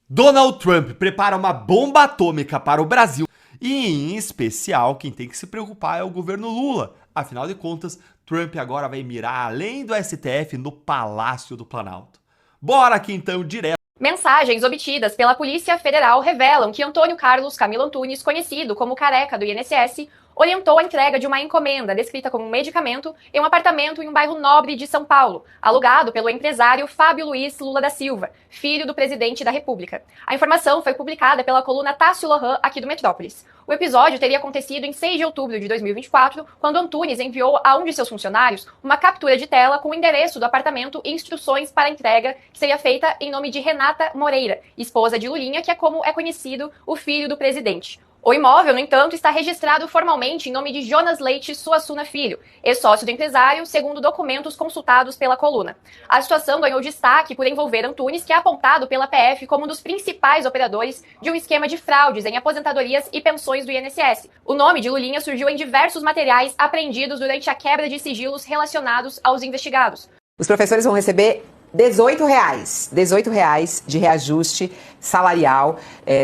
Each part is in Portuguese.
Donald Trump prepara uma bomba atômica para o Brasil e, em especial, quem tem que se preocupar é o governo Lula. Afinal de contas, Trump agora vai mirar além do STF no Palácio do Planalto. Bora aqui então direto. Mensagens obtidas pela Polícia Federal revelam que Antônio Carlos Camilo Antunes, conhecido como Careca do INSS, orientou a entrega de uma encomenda descrita como um medicamento em um apartamento em um bairro nobre de São Paulo, alugado pelo empresário Fábio Luiz Lula da Silva, filho do presidente da República. A informação foi publicada pela coluna Tássio Lohan, aqui do Metrópolis. O episódio teria acontecido em 6 de outubro de 2024, quando Antunes enviou a um de seus funcionários uma captura de tela com o endereço do apartamento e instruções para a entrega, que seria feita em nome de Renata Moreira, esposa de Lulinha, que é como é conhecido o filho do presidente. O imóvel, no entanto, está registrado formalmente em nome de Jonas Leite Suassuna Filho, ex-sócio do empresário, segundo documentos consultados pela coluna. A situação ganhou destaque por envolver Antunes, que é apontado pela PF como um dos principais operadores de um esquema de fraudes em aposentadorias e pensões do INSS. O nome de Lulinha surgiu em diversos materiais apreendidos durante a quebra de sigilos relacionados aos investigados. Os professores vão receber R$ 18 de reajuste salarial,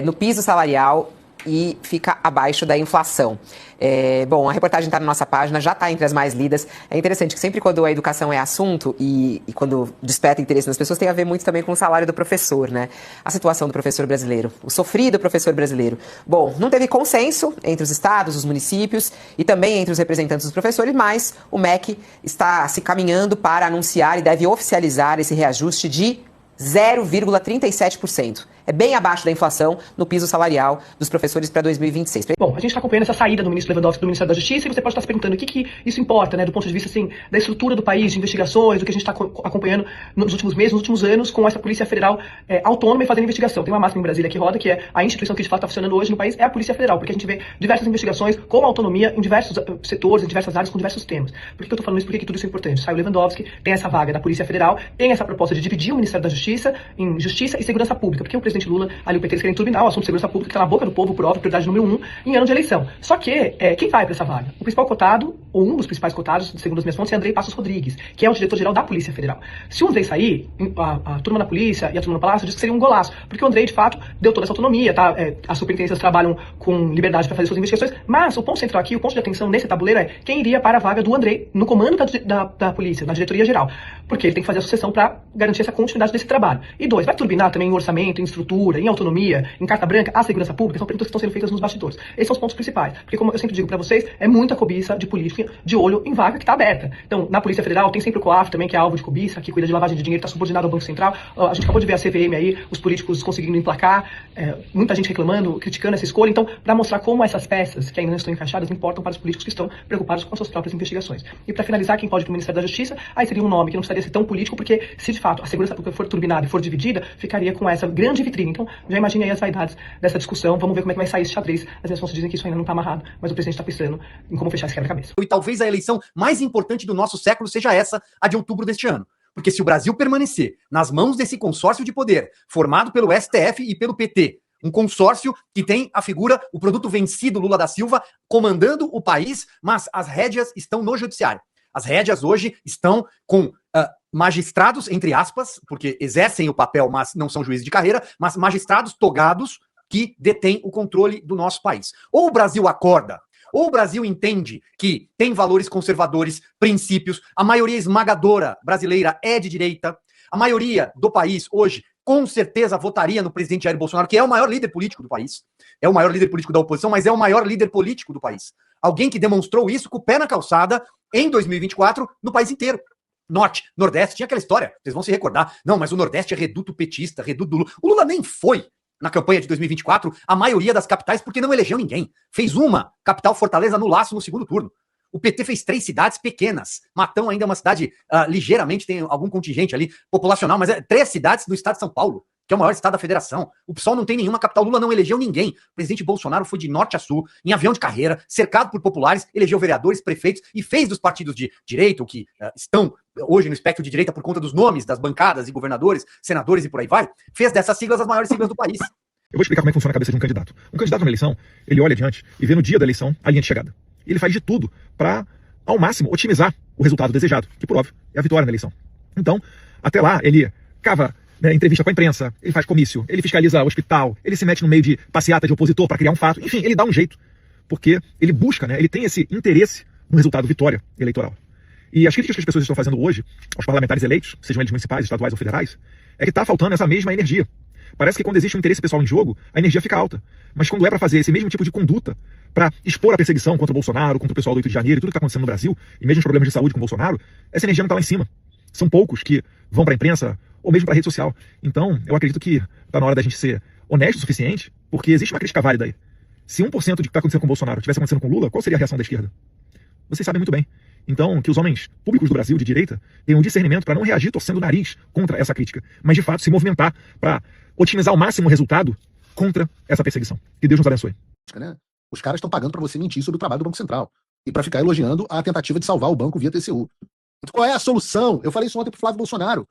no piso salarial, e fica abaixo da inflação. Bom, a reportagem está na nossa página, já está entre as mais lidas. É interessante que sempre quando a educação é assunto e quando desperta interesse nas pessoas, tem a ver muito também com o salário do professor, né? A situação do professor brasileiro, o sofrido professor brasileiro. Bom, não teve consenso entre os estados, os municípios e também entre os representantes dos professores, mas o MEC está se caminhando para anunciar e deve oficializar esse reajuste de 0,37%. É bem abaixo da inflação no piso salarial dos professores para 2026. Bom, a gente está acompanhando essa saída do ministro Lewandowski do Ministério da Justiça e você pode estar se perguntando o que isso importa, né, do ponto de vista assim, da estrutura do país, de investigações, do que a gente está acompanhando nos últimos meses, nos últimos anos, com essa Polícia Federal autônoma e fazendo investigação. Tem uma máxima em Brasília que roda, que é a instituição que de fato está funcionando hoje no país é a Polícia Federal, porque a gente vê diversas investigações com autonomia em diversos setores, em diversas áreas, com diversos temas. Por que eu estou falando isso? Por que tudo isso é importante? Sai o Lewandowski, tem essa vaga da Polícia Federal, tem essa proposta de dividir o Ministério da Justiça em Justiça e Segurança Pública, porque o presidente Lula, ali o PT, eles querem turbinar o assunto de segurança pública, que está na boca do povo, por óbvio, prioridade número 1, em ano de eleição. Só que, quem vai para essa vaga? O principal cotado, ou um dos principais cotados, segundo as minhas fontes, é Andrei Passos Rodrigues, que é o diretor-geral da Polícia Federal. Se o Andrei sair, a turma da polícia e a turma do Palácio diz que seria um golaço, porque o Andrei, de fato, deu toda essa autonomia, tá? As superintendências trabalham com liberdade para fazer suas investigações, mas o ponto central aqui, o ponto de atenção nesse tabuleiro é quem iria para a vaga do Andrei no comando da polícia, na diretoria geral, porque ele tem que fazer a sucessão para garantir essa continuidade desse trabalho. E 2, vai turbinar também em orçamento, em estrutura, em autonomia, em carta branca, a segurança pública, são perguntas que estão sendo feitas nos bastidores. Esses são os pontos principais, porque como eu sempre digo para vocês, é muita cobiça de política de olho em vaga que está aberta. Então, na Polícia Federal tem sempre o COAF também, que é alvo de cobiça, que cuida de lavagem de dinheiro, está subordinado ao Banco Central. A gente acabou de ver a CVM aí, os políticos conseguindo emplacar, muita gente reclamando, criticando essa escolha. Então, para mostrar como essas peças que ainda não estão encaixadas importam para os políticos que estão preocupados com as suas próprias investigações. E para finalizar, quem pode ir para o Ministério da Justiça, aí seria um nome que não precisaria ser tão político, porque se de fato a segurança pública for turbinada e for dividida, ficaria com essa grande vitrine. Então, já imagine aí as vaidades dessa discussão. Vamos ver como é que vai sair esse xadrez. As minhas fontes dizem que isso ainda não está amarrado, mas o presidente está pensando em como fechar esse quebra-cabeça. E talvez a eleição mais importante do nosso século seja essa, a de outubro deste ano. Porque se o Brasil permanecer nas mãos desse consórcio de poder, formado pelo STF e pelo PT, um consórcio que tem a figura, o produto vencido Lula da Silva, comandando o país, mas as rédeas estão no judiciário. As rédeas hoje estão com magistrados, entre aspas, porque exercem o papel, mas não são juízes de carreira, mas magistrados togados que detêm o controle do nosso país. Ou o Brasil acorda, ou o Brasil entende que tem valores conservadores, princípios, a maioria esmagadora brasileira é de direita, a maioria do país hoje com certeza votaria no presidente Jair Bolsonaro, que é o maior líder político do país, é o maior líder político da oposição, mas é o maior líder político do país. Alguém que demonstrou isso com o pé na calçada em 2024 no país inteiro. Norte, Nordeste, tinha aquela história, vocês vão se recordar, não, mas o Nordeste é reduto petista, reduto do Lula. O Lula nem foi na campanha de 2024 a maioria das capitais porque não elegeu ninguém. Fez uma capital, Fortaleza, no laço no segundo turno. O PT fez 3 cidades pequenas. Matão ainda é uma cidade ligeiramente, tem algum contingente ali populacional, mas é 3 cidades no estado de São Paulo, que é o maior estado da federação. O PSOL não tem nenhuma capital, Lula não elegeu ninguém. O presidente Bolsonaro foi de norte a sul, em avião de carreira, cercado por populares, elegeu vereadores, prefeitos e fez dos partidos de direita, o que estão hoje no espectro de direita por conta dos nomes das bancadas e governadores, senadores e por aí vai, fez dessas siglas as maiores siglas do país. Eu vou explicar como é que funciona a cabeça de um candidato. Um candidato numa eleição, ele olha adiante e vê no dia da eleição a linha de chegada. Ele faz de tudo para, ao máximo, otimizar o resultado desejado, que, por óbvio, é a vitória na eleição. Então, até lá, ele cava né, entrevista com a imprensa, ele faz comício, ele fiscaliza hospital, ele se mete no meio de passeata de opositor para criar um fato. Enfim, ele dá um jeito, porque ele busca, né, ele tem esse interesse no resultado vitória eleitoral. E as críticas que as pessoas estão fazendo hoje aos parlamentares eleitos, sejam eles municipais, estaduais ou federais, é que está faltando essa mesma energia. Parece que quando existe um interesse pessoal em jogo, a energia fica alta. Mas quando é para fazer esse mesmo tipo de conduta, para expor a perseguição contra o Bolsonaro, contra o pessoal do 8 de janeiro e tudo que está acontecendo no Brasil, e mesmo os problemas de saúde com o Bolsonaro, essa energia não está lá em cima. São poucos que vão para a imprensa ou mesmo para a rede social. Então, eu acredito que está na hora da gente ser honesto o suficiente, porque existe uma crítica válida aí. Se 1% do que está acontecendo com o Bolsonaro tivesse acontecendo com o Lula, qual seria a reação da esquerda? Vocês sabem muito bem. Então, que os homens públicos do Brasil, de direita, tenham discernimento para não reagir torcendo o nariz contra essa crítica, mas de fato se movimentar para otimizar ao máximo o resultado contra essa perseguição. Que Deus nos abençoe. Né? Os caras estão pagando para você mentir sobre o trabalho do Banco Central e para ficar elogiando a tentativa de salvar o banco via TCU. Qual é a solução? Eu falei isso ontem para o Flávio Bolsonaro.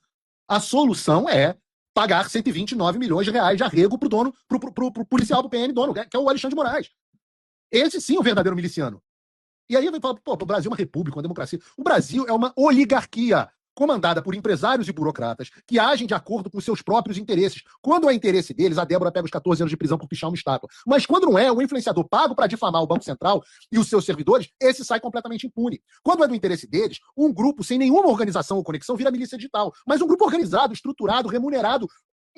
A solução é pagar 129 milhões de reais de arrego pro dono, pro policial do PN dono, que é o Alexandre de Moraes. Esse sim é o verdadeiro miliciano. E aí vem falar, pô, o Brasil é uma república, uma democracia. O Brasil é uma oligarquia comandada por empresários e burocratas que agem de acordo com seus próprios interesses. Quando é interesse deles, a Débora pega os 14 anos de prisão por pichar uma estátua. Mas quando não é, o influenciador pago para difamar o Banco Central e os seus servidores, esse sai completamente impune. Quando é do interesse deles, um grupo sem nenhuma organização ou conexão vira milícia digital. Mas um grupo organizado, estruturado, remunerado,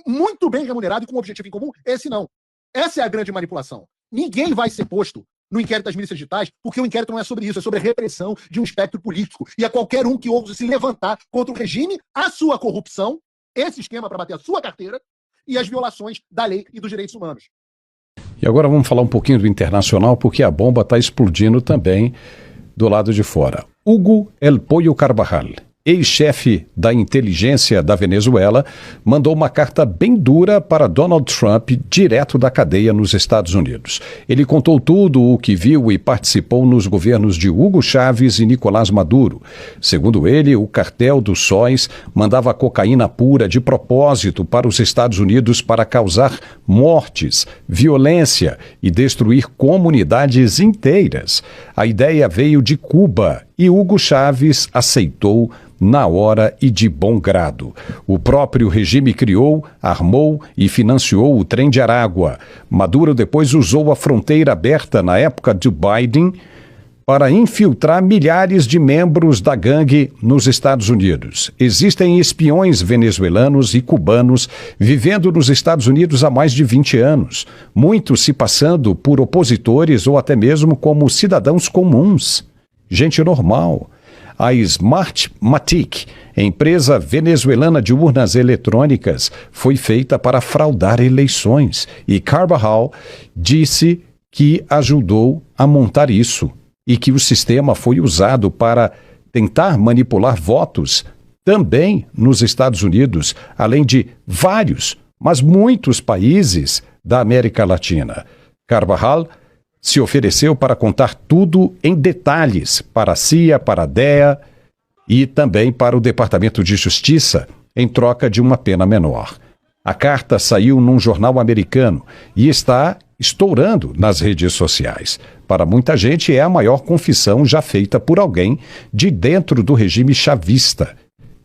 muito bem remunerado e com um objetivo em comum, esse não. Essa é a grande manipulação. Ninguém vai ser posto no inquérito das milícias digitais, porque o inquérito não é sobre isso, é sobre a repressão de um espectro político. E a qualquer um que ouse se levantar contra o regime, a sua corrupção, esse esquema para bater a sua carteira e as violações da lei e dos direitos humanos. E agora vamos falar um pouquinho do internacional, porque a bomba está explodindo também do lado de fora. Hugo El Pollo Carvajal, ex-chefe da inteligência da Venezuela, mandou uma carta bem dura para Donald Trump direto da cadeia nos Estados Unidos. Ele contou tudo o que viu e participou nos governos de Hugo Chávez e Nicolás Maduro. Segundo ele, o cartel dos sóis mandava cocaína pura de propósito para os Estados Unidos para causar mortes, violência e destruir comunidades inteiras. A ideia veio de Cuba e Hugo Chávez aceitou na hora e de bom grado. O próprio regime criou, armou e financiou o Trem de Aragua. Maduro depois usou a fronteira aberta na época de Biden para infiltrar milhares de membros da gangue nos Estados Unidos. Existem espiões venezuelanos e cubanos vivendo nos Estados Unidos há mais de 20 anos, muitos se passando por opositores ou até mesmo como cidadãos comuns, gente normal. A Smartmatic, empresa venezuelana de urnas eletrônicas, foi feita para fraudar eleições e Carvajal disse que ajudou a montar isso e que o sistema foi usado para tentar manipular votos também nos Estados Unidos, além de vários, mas muitos países da América Latina. Carvajal se ofereceu para contar tudo em detalhes para a CIA, para a DEA e também para o Departamento de Justiça, em troca de uma pena menor. A carta saiu num jornal americano e está estourando nas redes sociais. Para muita gente, é a maior confissão já feita por alguém de dentro do regime chavista.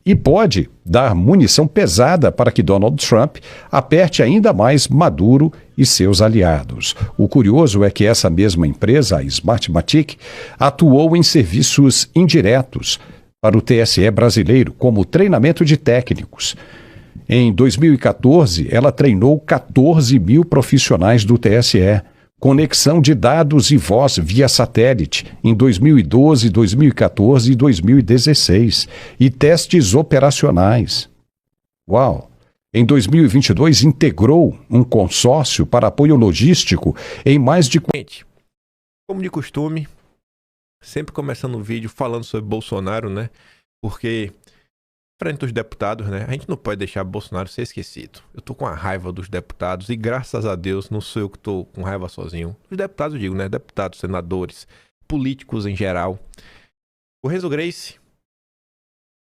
E pode dar munição pesada para que Donald Trump aperte ainda mais Maduro e seus aliados. O curioso é que essa mesma empresa, a Smartmatic, atuou em serviços indiretos para o TSE brasileiro, como treinamento de técnicos. Em 2014, ela treinou 14 mil profissionais do TSE, conexão de dados e voz via satélite em 2012, 2014 e 2016 e testes operacionais. Uau! Em 2022, integrou um consórcio para apoio logístico em mais de... Como de costume, sempre começando o vídeo falando sobre Bolsonaro, né? Porque, frente aos deputados, né? A gente não pode deixar Bolsonaro ser esquecido. Eu tô com a raiva dos deputados e, graças a Deus, não sou eu que tô com raiva sozinho. Os deputados, eu digo, né? Deputados, senadores, políticos em geral. O Renzo Grace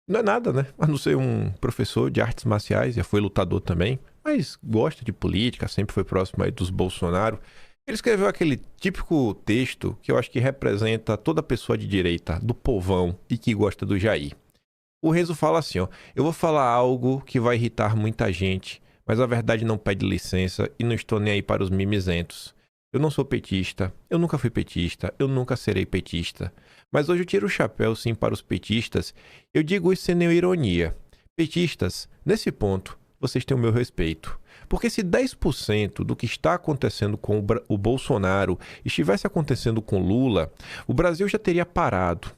não é nada, né? A não ser um professor de artes marciais, já foi lutador também, mas gosta de política, sempre foi próximo aí dos Bolsonaro. Ele escreveu aquele típico texto que eu acho que representa toda pessoa de direita, do povão e que gosta do Jair. O Renzo fala assim, ó, eu vou falar algo que vai irritar muita gente, mas a verdade não pede licença e não estou nem aí para os mimizentos. Eu não sou petista, eu nunca fui petista, eu nunca serei petista. Mas hoje eu tiro o chapéu sim para os petistas. Eu digo isso sem nenhuma ironia. Petistas, nesse ponto, vocês têm o meu respeito. Porque se 10% do que está acontecendo com o Bolsonaro estivesse acontecendo com Lula, o Brasil já teria parado.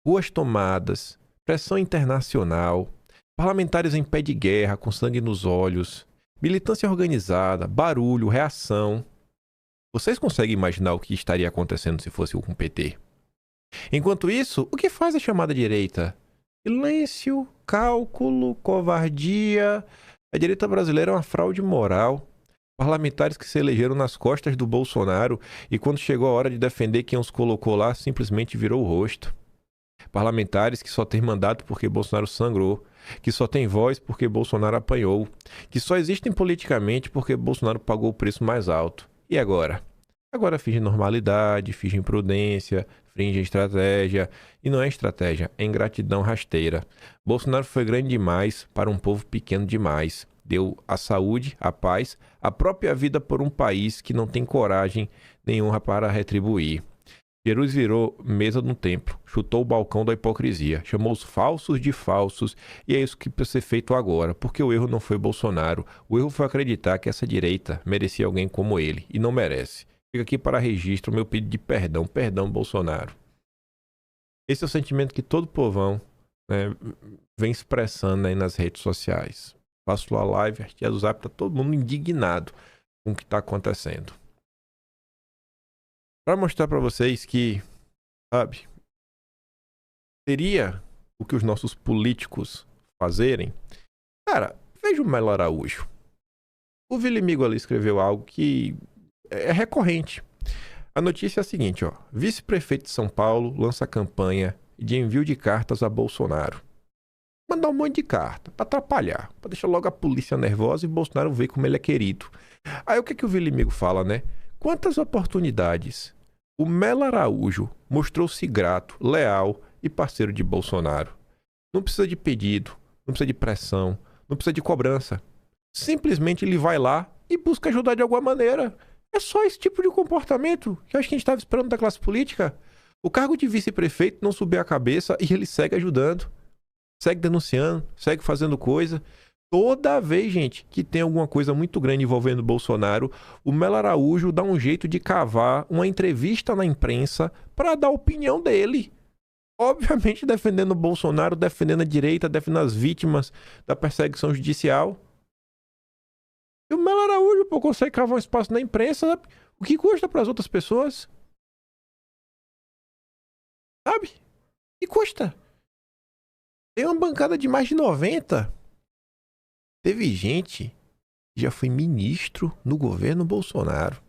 Ruas tomadas, pressão internacional, parlamentares em pé de guerra com sangue nos olhos, militância organizada, barulho, reação. Vocês conseguem imaginar o que estaria acontecendo se fosse com o PT? Enquanto isso, o que faz a chamada direita? Silêncio, cálculo, covardia. A direita brasileira é uma fraude moral. Parlamentares que se elegeram nas costas do Bolsonaro e quando chegou a hora de defender quem os colocou lá, simplesmente virou o rosto. Parlamentares que só têm mandato porque Bolsonaro sangrou, que só têm voz porque Bolsonaro apanhou, que só existem politicamente porque Bolsonaro pagou o preço mais alto. E agora? Agora fingem normalidade, fingem prudência, fingem estratégia. E não é estratégia, é ingratidão rasteira. Bolsonaro foi grande demais para um povo pequeno demais. Deu a saúde, a paz, a própria vida por um país que não tem coragem nenhuma para retribuir. Jesus virou mesa no templo, chutou o balcão da hipocrisia, chamou os falsos de falsos e é isso que precisa ser feito agora, porque o erro não foi Bolsonaro, o erro foi acreditar que essa direita merecia alguém como ele e não merece. Fica aqui para registro o meu pedido de perdão, perdão Bolsonaro. Esse é o sentimento que todo povão, né, vem expressando aí nas redes sociais. Faço lá live, artigos do Zap, tá todo mundo indignado com o que está acontecendo. Para mostrar para vocês que, sabe, seria o que os nossos políticos fazerem. Cara, veja o Melo Araújo. O Vilimigo ali escreveu algo que é recorrente. A notícia é a seguinte, ó. Vice-prefeito de São Paulo lança campanha de envio de cartas a Bolsonaro. Mandar um monte de carta para atrapalhar, para deixar logo a polícia nervosa e Bolsonaro ver como ele é querido. Aí o que o Vilimigo fala, né? Quantas oportunidades o Melo Araújo mostrou-se grato, leal e parceiro de Bolsonaro. Não precisa de pedido, não precisa de pressão, não precisa de cobrança. Simplesmente ele vai lá e busca ajudar de alguma maneira. É só esse tipo de comportamento que eu acho que a gente estava esperando da classe política. O cargo de vice-prefeito não subir a cabeça e ele segue ajudando, segue denunciando, segue fazendo coisa. Toda vez, gente, que tem alguma coisa muito grande envolvendo o Bolsonaro, o Melo Araújo dá um jeito de cavar uma entrevista na imprensa para dar a opinião dele. Obviamente defendendo o Bolsonaro, defendendo a direita, defendendo as vítimas da perseguição judicial. E o Melo Araújo, pô, consegue cavar um espaço na imprensa, sabe? O que custa para as outras pessoas? Sabe? O que custa? Tem uma bancada de mais de 90. Teve gente que já foi ministro no governo Bolsonaro.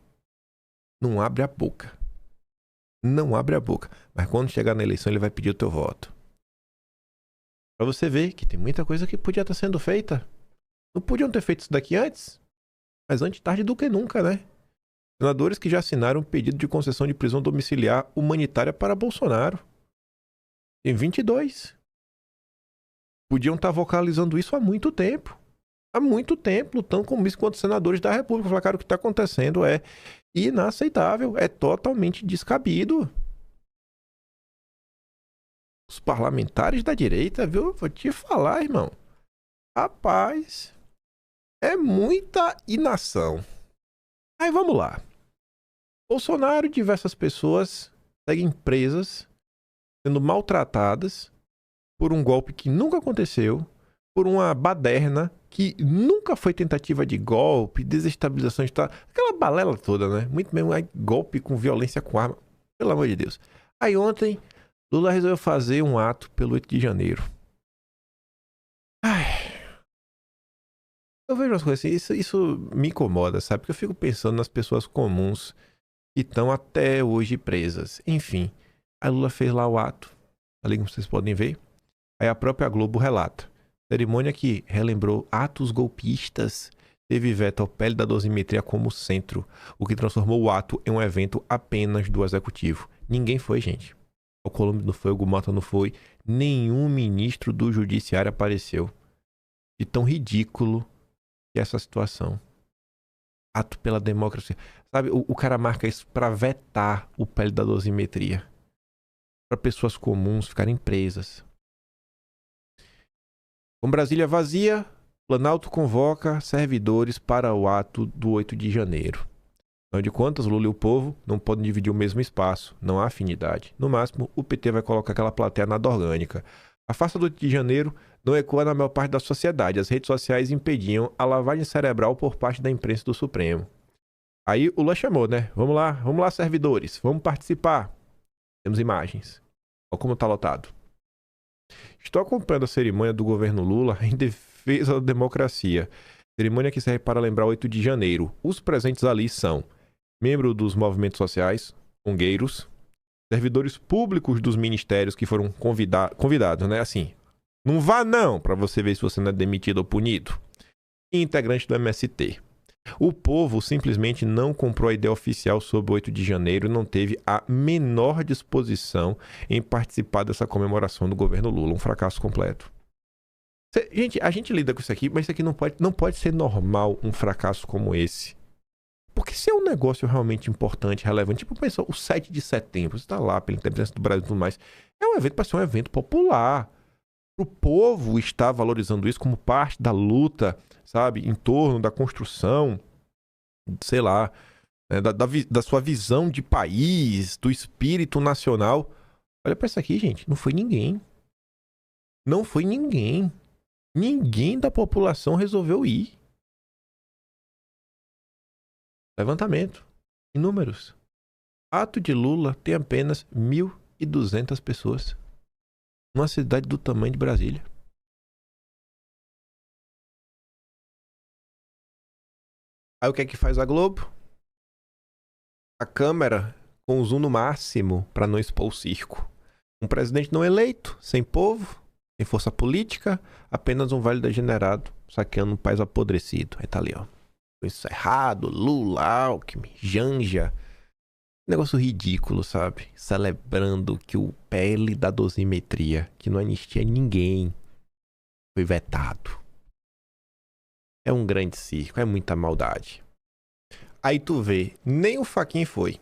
Não abre a boca. Não abre a boca. Mas quando chegar na eleição ele vai pedir o teu voto. Pra você ver que tem muita coisa que podia estar sendo feita. Não podiam ter feito isso daqui antes? Mas antes tarde do que nunca, né? Senadores que já assinaram um pedido de concessão de prisão domiciliar humanitária para Bolsonaro. Tem 22. Podiam estar vocalizando isso há muito tempo. Há muito tempo, lutando com isso contra os senadores da República. Falar, cara, o que está acontecendo é inaceitável, é totalmente descabido. Os parlamentares da direita, viu? Vou te falar, irmão. Rapaz, é muita inação. Aí vamos lá. Bolsonaro e diversas pessoas seguem presas, sendo maltratadas por um golpe que nunca aconteceu, por uma baderna que nunca foi tentativa de golpe, desestabilização de Estado, aquela balela toda, né? Muito mesmo, golpe com violência com arma, pelo amor de Deus. Aí ontem, Lula resolveu fazer um ato pelo 8 de janeiro. Ai, eu vejo as coisas assim, isso me incomoda, sabe? Porque eu fico pensando nas pessoas comuns que estão até hoje presas. Enfim, a Lula fez lá o ato, ali como vocês podem ver. Aí a própria Globo relata. Cerimônia que relembrou atos golpistas, teve veto ao pele da dosimetria como centro, o que transformou o ato em um evento apenas do executivo. Ninguém foi, gente. Alcolumbre não foi, Hugo Mota não foi, nenhum ministro do Judiciário apareceu. De tão ridículo que é essa situação. Ato pela democracia. Sabe, o cara marca isso pra vetar o PL da dosimetria. Pra pessoas comuns ficarem presas. Com Brasília vazia, Planalto convoca servidores para o ato do 8 de janeiro. Afinal de contas, Lula e o povo não podem dividir o mesmo espaço, não há afinidade. No máximo, o PT vai colocar aquela plateia nada orgânica. A farsa do 8 de janeiro não ecoa na maior parte da sociedade. As redes sociais impediam a lavagem cerebral por parte da imprensa do Supremo. Aí o Lula chamou, né? Vamos lá, servidores, vamos participar. Temos imagens. Olha como tá lotado. Estou acompanhando a cerimônia do governo Lula em defesa da democracia. Cerimônia que serve para lembrar o 8 de janeiro. Os presentes ali são membros dos movimentos sociais, congueiros, servidores públicos dos ministérios que foram convidados, né? Assim, não vá não, para você ver se você não é demitido ou punido. E integrante do MST. O povo simplesmente não comprou a ideia oficial sobre o 8 de janeiro e não teve a menor disposição em participar dessa comemoração do governo Lula. Um fracasso completo. Gente, a gente lida com isso aqui, mas isso aqui não pode ser normal, um fracasso como esse. Porque se é um negócio realmente importante, relevante, tipo, pensa, o 7 de setembro, você está lá pela independência do Brasil e tudo mais, é um evento para ser um evento popular. O povo está valorizando isso como parte da luta, sabe, em torno da construção, sei lá, né, da sua visão de país, do espírito nacional. Olha para isso aqui, gente, não foi ninguém. Não foi ninguém. Ninguém da população resolveu ir. Levantamento. Em números. Ato de Lula tem apenas 1.200 pessoas. Numa cidade do tamanho de Brasília. Aí o que é que faz a Globo? A câmera com o zoom no máximo para não expor o circo. Um presidente não eleito, sem povo, sem força política, apenas um vale degenerado, saqueando um país apodrecido. Aí tá ali, ó. Encerrado, Lula, Alckmin, Janja. Negócio ridículo, sabe? Celebrando que o PL da dosimetria, que não anistia ninguém, foi vetado. É um grande circo, é muita maldade. Aí tu vê, nem o Fachin foi.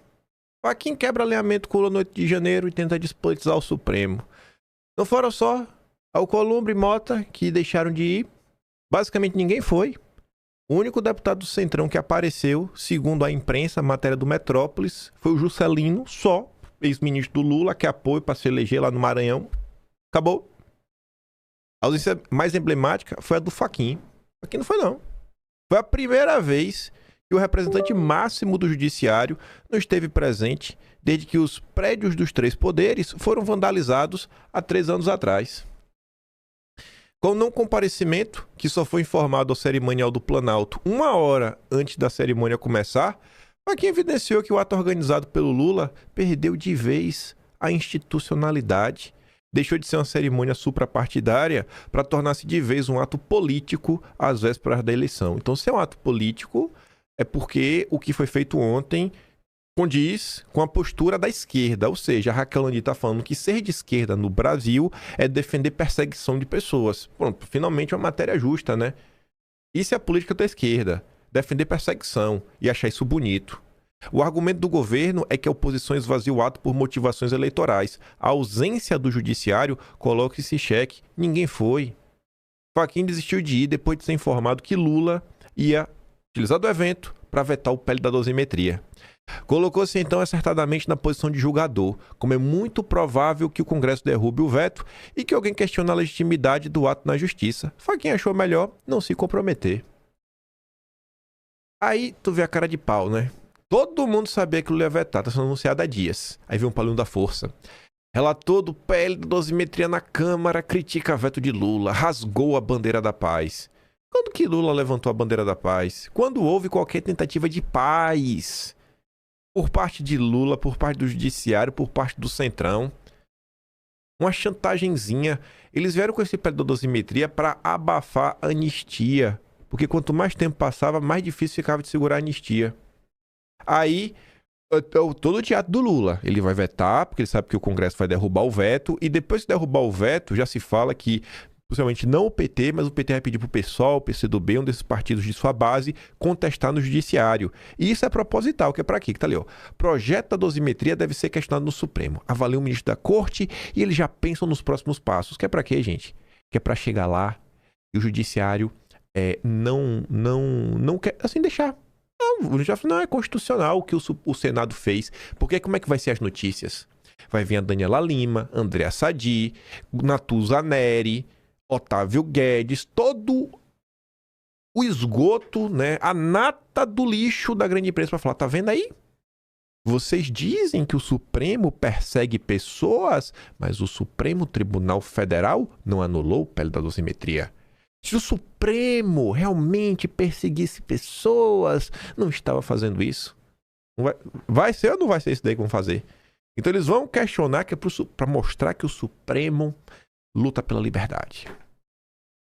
Fachin quebra alinhamento com o Lula no 8 de janeiro e tenta despolitizar o Supremo. Não foram só Alcolumbre e Mota que deixaram de ir. Basicamente ninguém foi. O único deputado do Centrão que apareceu, segundo a imprensa, a matéria do Metrópolis, foi o Juscelino, só, ex-ministro do Lula, que apoio para se eleger lá no Maranhão. Acabou. A ausência mais emblemática foi a do Fachin. Aqui não foi, não. Foi a primeira vez que o representante máximo do judiciário não esteve presente desde que os prédios dos 3 poderes foram vandalizados há 3 anos atrás. Com o não comparecimento, que só foi informado ao cerimonial do Planalto 1 hora antes da cerimônia começar, Fachin evidenciou que o ato organizado pelo Lula perdeu de vez a institucionalidade, deixou de ser uma cerimônia suprapartidária para tornar-se de vez um ato político às vésperas da eleição. Então, se é um ato político, é porque o que foi feito ontem condiz com a postura da esquerda. Ou seja, a Raquel Landi está falando que ser de esquerda no Brasil é defender perseguição de pessoas. Pronto, finalmente uma matéria justa, né? Isso é a política da esquerda. Defender perseguição e achar isso bonito. O argumento do governo é que a oposição esvazia o ato por motivações eleitorais. A ausência do judiciário coloca esse cheque. Ninguém foi. Fachin desistiu de ir depois de ser informado que Lula ia utilizar do evento para vetar o PL da dosimetria. Colocou-se então acertadamente na posição de julgador, como é muito provável que o Congresso derrube o veto e que alguém questione a legitimidade do ato na justiça. Fachin achou melhor não se comprometer. Aí tu vê a cara de pau, né? Todo mundo sabia que o Lula ia vetar, tá sendo anunciado há dias. Aí vem um Paulinho da Força. Relator do PL da dosimetria na Câmara critica veto de Lula, rasgou a bandeira da paz. Quando que Lula levantou a bandeira da paz? Quando houve qualquer tentativa de paz? Por parte de Lula, por parte do Judiciário, por parte do Centrão. Uma chantagenzinha. Eles vieram com esse PL da dosimetria para abafar a anistia. Porque quanto mais tempo passava, mais difícil ficava de segurar a anistia. Aí, Todo o teatro do Lula. Ele vai vetar, porque ele sabe que o Congresso vai derrubar o veto, e depois de derrubar o veto, já se fala que, possivelmente não o PT, mas o PT vai pedir pro PSOL, o PCdoB, um desses partidos de sua base, contestar no judiciário. E isso é proposital, que é pra quê? Que tá ali, ó. Projeto da dosimetria deve ser questionado no Supremo. Avalia o ministro da Corte e eles já pensam nos próximos passos. Que é pra quê, gente? Que é pra chegar lá e o judiciário não quer, assim, deixar. Não, já não é constitucional o que o Senado fez. Porque como é que vai ser as notícias? Vai vir a Daniela Lima, Andréa Sadi, Natuza Neri, Otávio Guedes, todo o esgoto, né? A nata do lixo da grande imprensa para falar, tá vendo aí? Vocês dizem que o Supremo persegue pessoas, mas o Supremo Tribunal Federal não anulou o pele da dosimetria. Se o Supremo realmente perseguisse pessoas, não estava fazendo isso. Vai ser ou não vai ser isso daí que vão fazer? Então eles vão questionar que é para mostrar que o Supremo luta pela liberdade.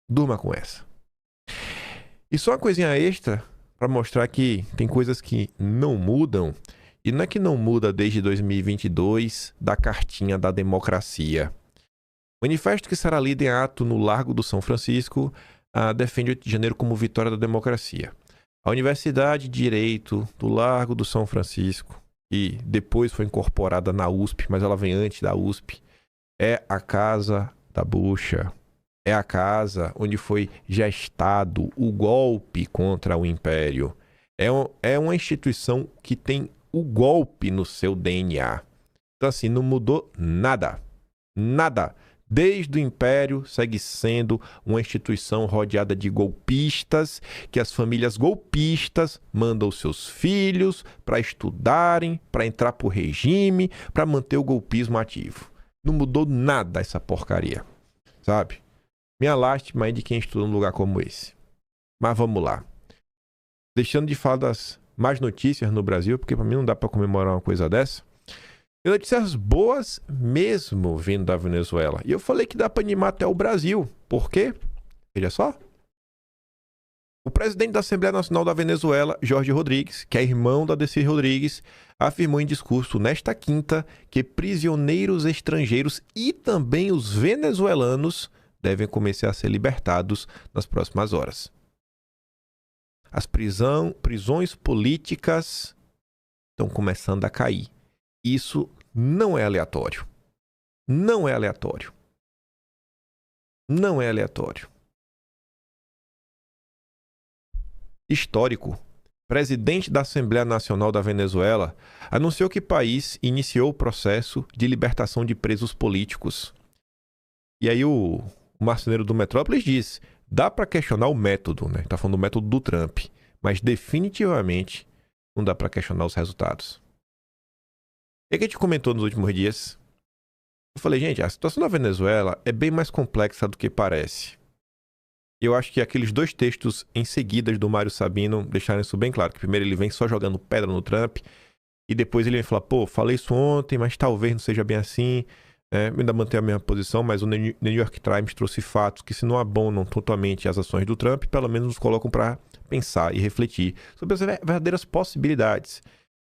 Durma com essa. E só uma coisinha extra para mostrar que tem coisas que não mudam. E não é que não muda desde 2022 da cartinha da democracia. Manifesto que será lido em ato no Largo do São Francisco defende 8 de janeiro como vitória da democracia. A Universidade de Direito do Largo do São Francisco, que depois foi incorporada na USP, mas ela vem antes da USP, é a casa da bucha. É a casa onde foi gestado o golpe contra o Império. É uma instituição que tem o golpe no seu DNA. Então, assim, não mudou nada. Nada. Desde o Império, segue sendo uma instituição rodeada de golpistas, que as famílias golpistas mandam os seus filhos para estudarem, para entrar para o regime, para manter o golpismo ativo. Não mudou nada essa porcaria, sabe? Minha lástima aí de quem estuda num lugar como esse. Mas vamos lá. Deixando de falar das más notícias no Brasil, porque para mim não dá para comemorar uma coisa dessa. Tem notícias boas mesmo vindo da Venezuela. E eu falei que dá para animar até o Brasil. Por quê? Veja só. O presidente da Assembleia Nacional da Venezuela, Jorge Rodrigues, que é irmão da Deci Rodrigues, afirmou em discurso nesta quinta que prisioneiros estrangeiros e também os venezuelanos devem começar a ser libertados nas próximas horas. As prisões políticas estão começando a cair. Isso não é aleatório. Não é aleatório. Não é aleatório. Histórico. Presidente da Assembleia Nacional da Venezuela anunciou que o país iniciou o processo de libertação de presos políticos. E aí o marceneiro do Metrópolis diz, dá para questionar o método, né? Tá falando do método do Trump, mas definitivamente não dá para questionar os resultados. E que a gente comentou nos últimos dias, eu falei, gente, a situação da Venezuela é bem mais complexa do que parece. Eu acho que aqueles 2 textos em seguida do Mário Sabino deixaram isso bem claro, que primeiro ele vem só jogando pedra no Trump, e depois ele vem falar, pô, falei isso ontem, mas talvez não seja bem assim, eu ainda mantenho a mesma posição, mas o New York Times trouxe fatos que se não abonam totalmente as ações do Trump, pelo menos nos colocam para pensar e refletir sobre as verdadeiras possibilidades.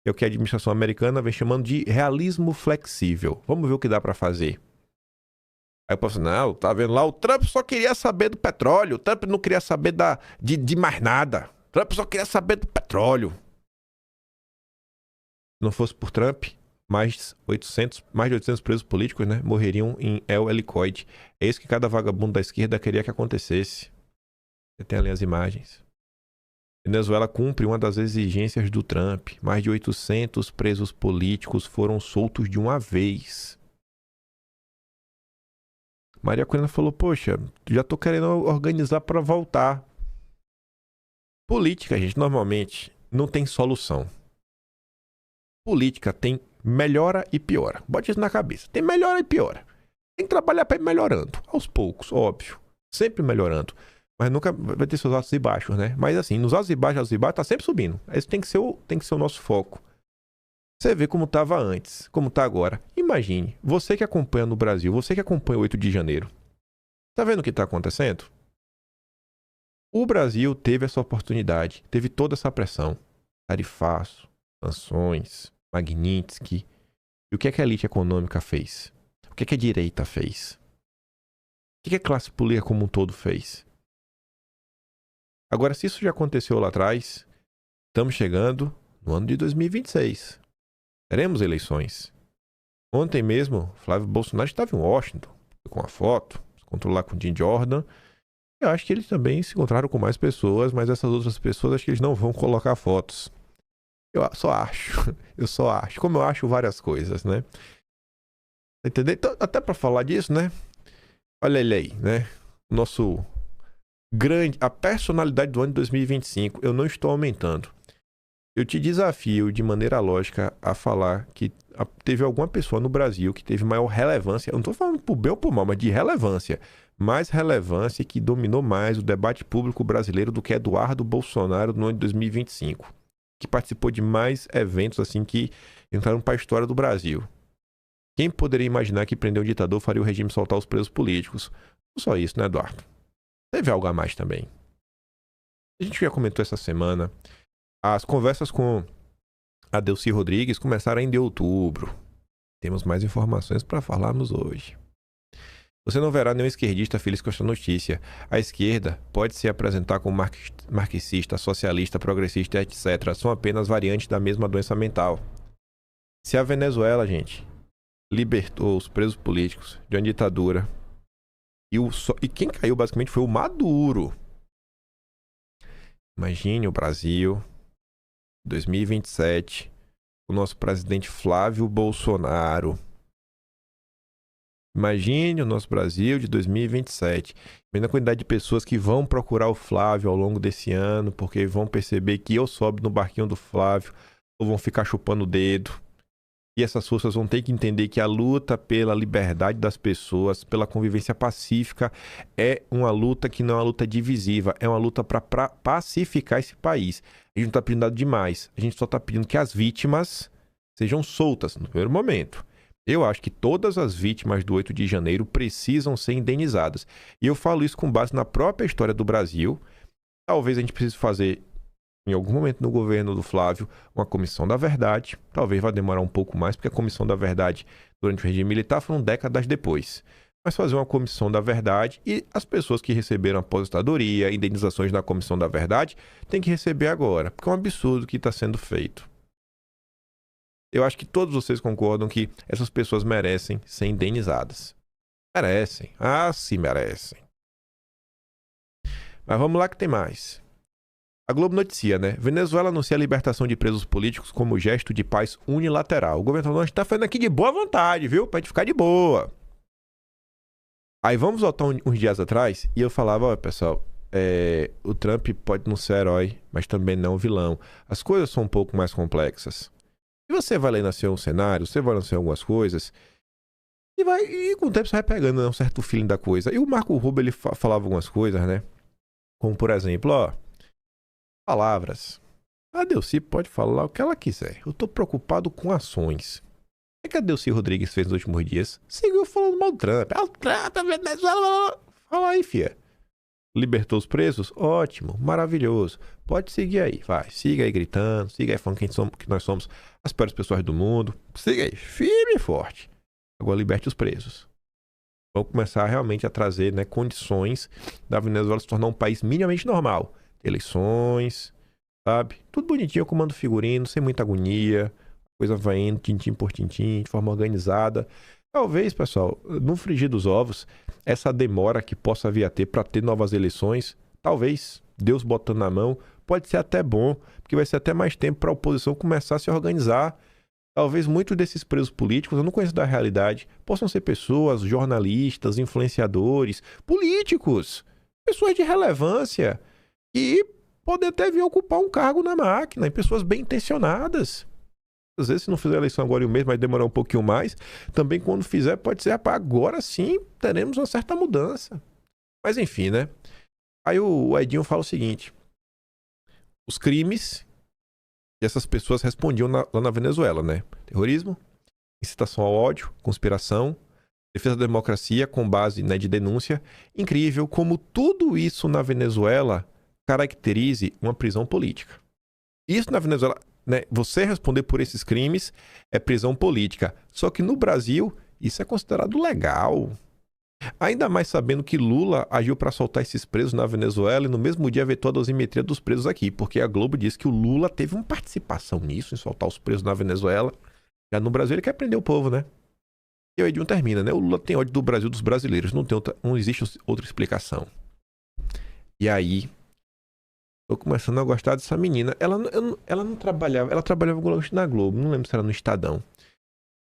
É o que a administração americana vem chamando de realismo flexível. Vamos ver o que dá para fazer. Aí eu posso dizer, não, tá vendo lá, o Trump só queria saber do petróleo, o Trump não queria saber de mais nada. O Trump só queria saber do petróleo. Se não fosse por Trump, mais de 800 presos políticos, né, morreriam em El Helicoide. É isso que cada vagabundo da esquerda queria que acontecesse. Você tem ali as imagens. Venezuela cumpre uma das exigências do Trump. Mais de 800 presos políticos foram soltos de uma vez. Maria Corina falou, poxa, já tô querendo organizar para voltar. Política, gente, normalmente não tem solução. Política tem melhora e piora. Bote isso na cabeça. Tem melhora e piora. Tem que trabalhar para ir melhorando. Aos poucos, óbvio. Sempre melhorando. Mas nunca vai ter seus altos e baixos, né? Mas assim, nos altos e baixos tá sempre subindo. Esse tem que ser o nosso foco. Você vê como estava antes, como está agora. Imagine, você que acompanha no Brasil, você que acompanha o 8 de janeiro. Tá vendo o que está acontecendo? O Brasil teve essa oportunidade, teve toda essa pressão. Tarifaço, sanções, Magnitsky. E o que é que a elite econômica fez? O que é que a direita fez? O que é que a classe política como um todo fez? Agora, se isso já aconteceu lá atrás, estamos chegando no ano de 2026. Teremos eleições. Ontem mesmo, Flávio Bolsonaro estava em Washington, com a foto, se encontrou lá com o Jim Jordan. Eu acho que eles também se encontraram com mais pessoas, mas essas outras pessoas acho que eles não vão colocar fotos. Eu só acho. Como eu acho várias coisas, né? Entendeu? Então, até para falar disso, né? Olha ele aí, né? A personalidade do ano de 2025. Eu não estou aumentando. Eu te desafio de maneira lógica a falar que teve alguma pessoa no Brasil que teve maior relevância. Eu não estou falando por bem ou por mal, mas de relevância. Mais relevância que dominou mais o debate público brasileiro do que Eduardo Bolsonaro no ano de 2025. Que participou de mais eventos assim que entraram para a história do Brasil. Quem poderia imaginar que prender um ditador faria o regime soltar os presos políticos? Não só isso, né, Eduardo? Teve algo a mais também. A gente já comentou essa semana. As conversas com a Delcy Rodrigues começaram ainda em outubro. Temos mais informações para falarmos hoje. Você não verá nenhum esquerdista feliz com esta notícia. A esquerda pode se apresentar como marxista, socialista, progressista, etc. São apenas variantes da mesma doença mental. Se a Venezuela, gente, libertou os presos políticos de uma ditadura e quem caiu basicamente foi o Maduro. Imagine o Brasil, 2027, o nosso presidente Flávio Bolsonaro. Imagine o nosso Brasil de 2027. Imagina a quantidade de pessoas que vão procurar o Flávio ao longo desse ano, porque vão perceber que eu sobe no barquinho do Flávio, ou vão ficar chupando o dedo. E essas forças vão ter que entender que a luta pela liberdade das pessoas, pela convivência pacífica, é uma luta que não é uma luta divisiva, é uma luta para pacificar esse país. A gente não está pedindo nada demais, a gente só está pedindo que as vítimas sejam soltas no primeiro momento. Eu acho que todas as vítimas do 8 de janeiro precisam ser indenizadas. E eu falo isso com base na própria história do Brasil. Talvez a gente precise fazer, em algum momento no governo do Flávio, uma comissão da verdade. Talvez vá demorar um pouco mais, porque a comissão da verdade durante o regime militar foram décadas depois. Mas fazer uma comissão da verdade e as pessoas que receberam aposentadoria, indenizações na comissão da verdade, têm que receber agora, porque é um absurdo o que está sendo feito. Eu acho que todos vocês concordam que essas pessoas merecem ser indenizadas. Merecem. Ah, sim, merecem. Mas vamos lá que tem mais. A Globo noticia, né? Venezuela anuncia a libertação de presos políticos como gesto de paz unilateral. O governador está fazendo aqui de boa vontade, viu? Pra gente ficar de boa. Aí vamos voltar uns dias atrás e eu falava, olha pessoal, o Trump pode não ser herói, mas também não vilão. As coisas são um pouco mais complexas. E você vai ler nascer um cenário, você vai nascer algumas coisas, e com o tempo você vai pegando, né, um certo feeling da coisa. E o Marco Rubio, ele falava algumas coisas, né? Como, por exemplo, palavras. A Delcy pode falar o que ela quiser. Eu tô preocupado com ações. O que a Delcy Rodrigues fez nos últimos dias? Seguiu falando mal do Trump. O Trump, a Venezuela. Fala aí, fia. Libertou os presos? Ótimo, maravilhoso. Pode seguir aí, vai. Siga aí gritando, siga aí falando que nós somos as piores pessoas do mundo. Siga aí, firme e forte. Agora liberte os presos. Vamos começar realmente a trazer, né, condições da Venezuela se tornar um país minimamente normal. Eleições, sabe? Tudo bonitinho, comando figurino, sem muita agonia. A coisa vai indo, tintim por tintim, de forma organizada. Talvez, pessoal, no frigir dos ovos, essa demora que possa vir a ter para ter novas eleições, talvez, Deus botando na mão, pode ser até bom, porque vai ser até mais tempo para a oposição começar a se organizar. Talvez muitos desses presos políticos, eu não conheço da realidade, possam ser pessoas, jornalistas, influenciadores, políticos, pessoas de relevância, e podem até vir ocupar um cargo na máquina, em pessoas bem intencionadas. Às vezes, se não fizer a eleição agora em um mês, vai demorar um pouquinho mais. Também, quando fizer, pode ser, agora sim, teremos uma certa mudança. Mas, enfim, né? Aí o Edinho fala o seguinte. Os crimes que essas pessoas respondiam lá na Venezuela, né? Terrorismo, incitação ao ódio, conspiração, defesa da democracia com base, né, de denúncia. Incrível como tudo isso na Venezuela caracterize uma prisão política. Isso na Venezuela né? Você responder por esses crimes é prisão política. Só que no Brasil, isso é considerado legal. Ainda mais sabendo que Lula agiu para soltar esses presos na Venezuela e no mesmo dia vetou a dosimetria dos presos aqui, porque a Globo disse que o Lula teve uma participação nisso, em soltar os presos na Venezuela. Já no Brasil ele quer prender o povo, né? E o Edinho termina, né? O Lula tem ódio do Brasil, dos brasileiros. Não existe outra explicação. E aí, tô começando a gostar dessa menina. Ela não trabalhava... Ela trabalhava na Globo. Não lembro se era no Estadão.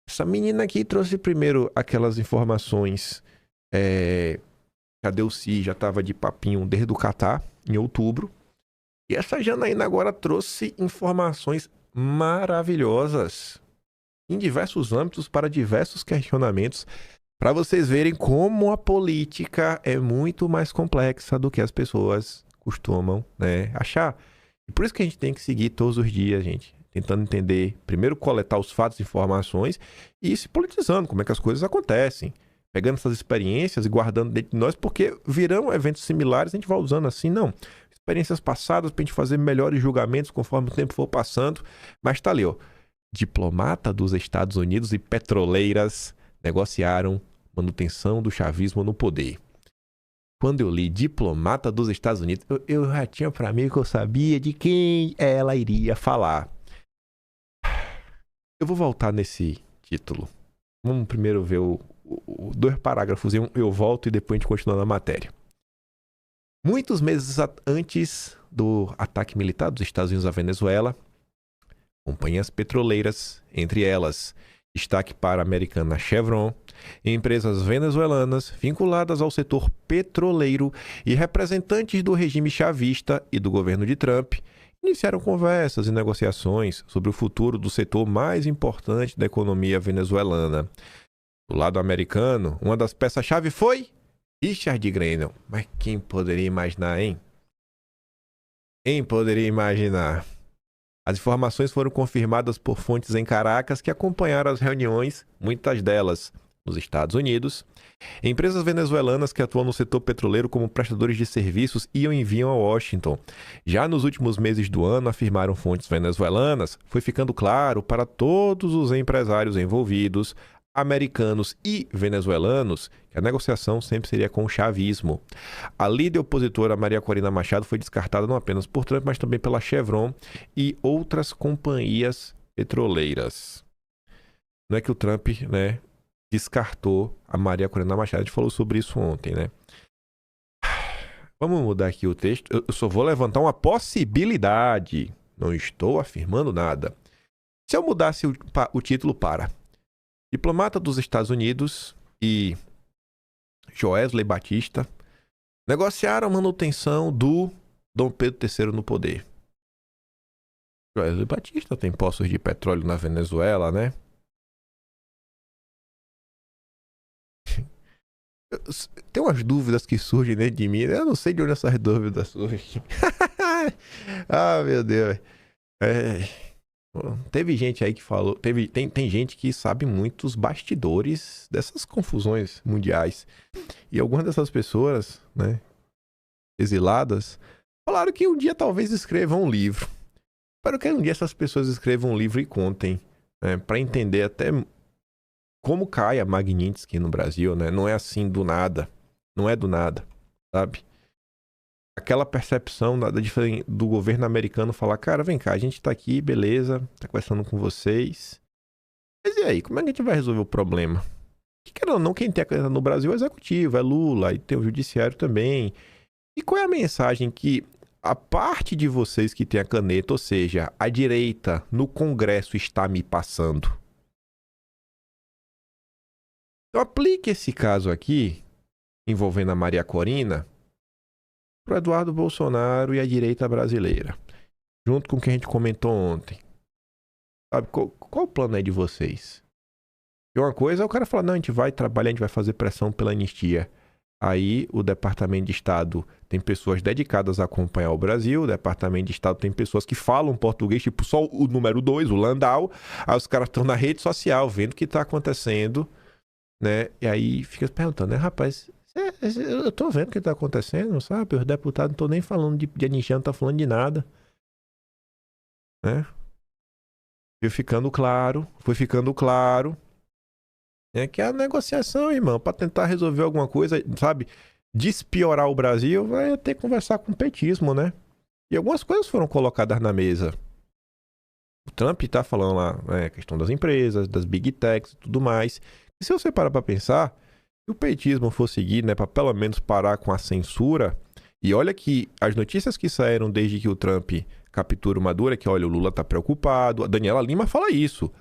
Essa menina aqui trouxe primeiro aquelas informações... a Delcy já estava de papinho desde o Catar, em outubro. E essa Janaína agora trouxe informações maravilhosas em diversos âmbitos para diversos questionamentos, para vocês verem como a política é muito mais complexa do que as pessoas costumam, né, achar. E por isso que a gente tem que seguir todos os dias, gente, tentando entender, primeiro coletar os fatos e informações e ir se politizando, como é que as coisas acontecem. Pegando essas experiências e guardando dentro de nós, porque virão eventos similares, a gente vai usando assim, não. Experiências passadas pra gente fazer melhores julgamentos conforme o tempo for passando. Mas tá ali, ó. Diplomata dos Estados Unidos e petroleiras negociaram manutenção do chavismo no poder. Quando eu li diplomata dos Estados Unidos, eu já tinha pra mim que eu sabia de quem ela iria falar. Eu vou voltar nesse título. Vamos primeiro ver dois parágrafos, eu volto e depois a gente continua na matéria. Muitos meses antes do ataque militar dos Estados Unidos à Venezuela, companhias petroleiras, entre elas, destaque para a americana Chevron, empresas venezuelanas vinculadas ao setor petroleiro e representantes do regime chavista e do governo de Trump, iniciaram conversas e negociações sobre o futuro do setor mais importante da economia venezuelana. Do lado americano, uma das peças-chave foi Richard Grenell. Mas quem poderia imaginar, hein? Quem poderia imaginar? As informações foram confirmadas por fontes em Caracas que acompanharam as reuniões, muitas delas nos Estados Unidos. Empresas venezuelanas que atuam no setor petroleiro como prestadores de serviços iam e vinham a Washington. Já nos últimos meses do ano, afirmaram fontes venezuelanas, foi ficando claro para todos os empresários envolvidos, americanos e venezuelanos, que a negociação sempre seria com o chavismo. A líder opositora Maria Corina Machado foi descartada não apenas por Trump, mas também pela Chevron e outras companhias petroleiras. Não é que o Trump, né, descartou a Maria Corina Machado, a gente falou sobre isso ontem, né? Vamos mudar aqui o texto. Eu só vou levantar uma possibilidade. Não estou afirmando nada. Se eu mudasse o título para Diplomata dos Estados Unidos e Joesley Batista negociaram a manutenção do Dom Pedro III no poder. Joesley Batista tem poços de petróleo na Venezuela, né? Tem umas dúvidas que surgem dentro de mim. Eu não sei de onde essas dúvidas surgem. Ah, meu Deus. Teve gente aí que falou. Tem gente que sabe muito os bastidores dessas confusões mundiais. E algumas dessas pessoas, né, exiladas, falaram que um dia talvez escrevam um livro. Espero que um dia essas pessoas escrevam um livro e contem, né, para entender até como cai a Magnitsky no Brasil, né? Não é assim do nada. Não é do nada, sabe? Aquela percepção do governo americano falar, cara, vem cá, a gente tá aqui, beleza, tá conversando com vocês. Mas e aí, como é que a gente vai resolver o problema? Que querendo ou não, quem tem a caneta no Brasil é o executivo, é Lula, e tem o judiciário também. E qual é a mensagem que a parte de vocês que tem a caneta, ou seja, a direita no Congresso está me passando? Então aplique esse caso aqui, envolvendo a Maria Corina, para o Eduardo Bolsonaro e a direita brasileira. Junto com o que a gente comentou ontem. Sabe, qual o plano aí de vocês? E uma coisa é o cara falar, não, a gente vai trabalhar, a gente vai fazer pressão pela anistia. Aí o Departamento de Estado tem pessoas dedicadas a acompanhar o Brasil, o Departamento de Estado tem pessoas que falam português, tipo só o número 2, o Landau. Aí os caras estão na rede social vendo o que está acontecendo, né? E aí fica se perguntando, né, rapaz, eu tô vendo o que tá acontecendo, sabe? Os deputados não estão nem falando de anistia, não tá falando de nada, né? foi ficando claro, é que a negociação, irmão, para tentar resolver alguma coisa, sabe, despiorar o Brasil, vai ter que conversar com o petismo, né? E algumas coisas foram colocadas na mesa. O Trump tá falando lá, a questão das empresas, das big techs e tudo mais. E se você parar pra pensar, se o petismo for seguir, né, pra pelo menos parar com a censura, e olha que as notícias que saíram desde que o Trump captura o Maduro é que, olha, o Lula tá preocupado, a Daniela Lima fala isso.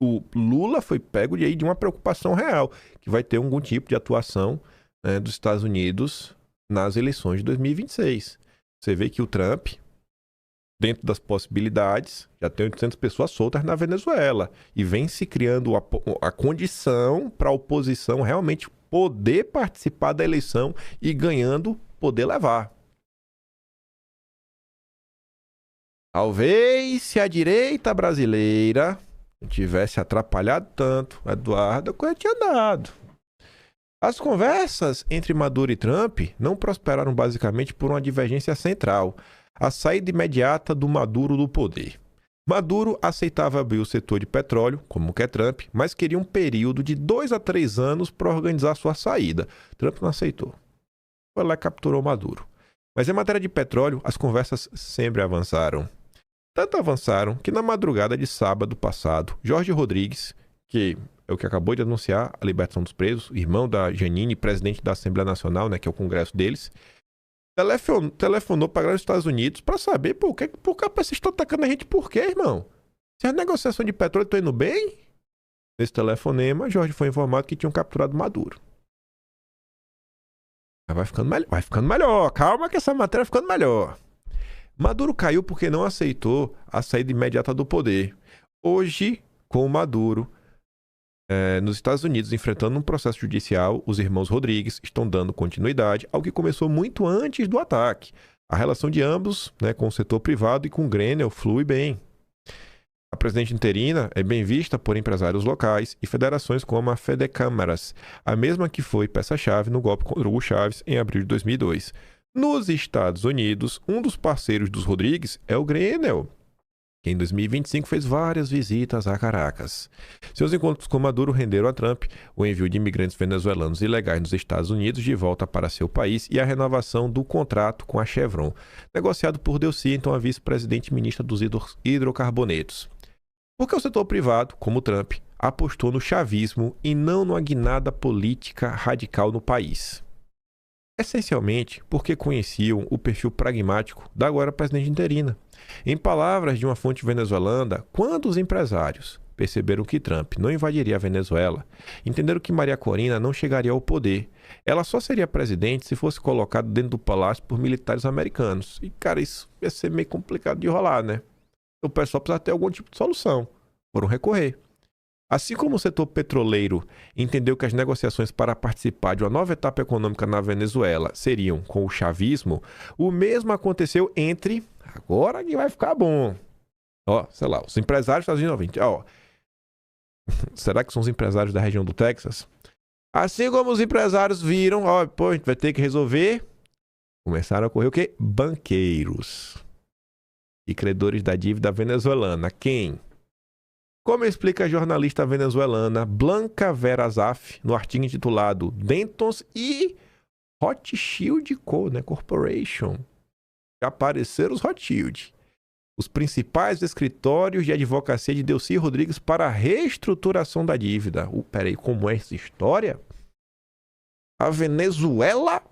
O Lula foi pego de uma preocupação real, que vai ter algum tipo de atuação, né, dos Estados Unidos nas eleições de 2026. Você vê que o Trump, dentro das possibilidades, já tem 800 pessoas soltas na Venezuela. E vem se criando a condição para a oposição realmente poder participar da eleição e ganhando, poder levar. Talvez se a direita brasileira não tivesse atrapalhado tanto, Eduardo, a coisa tinha dado. As conversas entre Maduro e Trump não prosperaram basicamente por uma divergência central: a saída imediata do Maduro do poder. Maduro aceitava abrir o setor de petróleo, como quer Trump, mas queria um período de 2 a 3 anos para organizar sua saída. Trump não aceitou. Foi lá e capturou Maduro. Mas em matéria de petróleo, as conversas sempre avançaram. Tanto avançaram que na madrugada de sábado passado, Jorge Rodrigues, que é o que acabou de anunciar a libertação dos presos, irmão da Janine, presidente da Assembleia Nacional, né, que é o congresso deles, telefonou para os Estados Unidos para saber por que vocês estão atacando a gente, por quê, irmão? Se a negociação de petróleo está indo bem? Nesse telefonema, Jorge foi informado que tinham capturado Maduro. Mas vai ficando melhor. Calma que essa matéria vai ficando melhor. Maduro caiu porque não aceitou a saída imediata do poder. Hoje, com o Maduro nos Estados Unidos enfrentando um processo judicial, os irmãos Rodrigues estão dando continuidade ao que começou muito antes do ataque. A relação de ambos, né, com o setor privado e com o Grenell flui bem. A presidente interina é bem vista por empresários locais e federações como a Fedecâmaras, a mesma que foi peça-chave no golpe contra Hugo Chávez em abril de 2002. Nos Estados Unidos, um dos parceiros dos Rodrigues é o Grenell, que em 2025 fez várias visitas a Caracas. Seus encontros com Maduro renderam a Trump o envio de imigrantes venezuelanos ilegais nos Estados Unidos de volta para seu país e a renovação do contrato com a Chevron, negociado por Delcy, então a vice-presidente ministra dos hidrocarbonetos. Porque o setor privado, como Trump, apostou no chavismo e não numa guinada política radical no país. Essencialmente porque conheciam o perfil pragmático da agora presidente interina. Em palavras de uma fonte venezuelana, quando os empresários perceberam que Trump não invadiria a Venezuela, entenderam que Maria Corina não chegaria ao poder. Ela só seria presidente se fosse colocada dentro do palácio por militares americanos. E, cara, isso ia ser meio complicado de rolar, né? O pessoal precisa ter algum tipo de solução. Foram recorrer. Assim como o setor petroleiro entendeu que as negociações para participar de uma nova etapa econômica na Venezuela seriam com o chavismo, o mesmo aconteceu entre... Agora que vai ficar bom. Ó, sei lá, os empresários dos Estados Unidos. Ó, será que são os empresários da região do Texas? Assim como os empresários viram, ó, pô, a gente vai ter que resolver. Começaram a correr o quê? Banqueiros e credores da dívida venezuelana. Quem? Como explica a jornalista venezuelana Blanca Vera Zaf no artigo intitulado Dentons e Rothschild Corporation. Apareceram os Rothschild, os principais escritórios de advocacia de Delcy Rodrigues para a reestruturação da dívida. Peraí, como é essa história? A Venezuela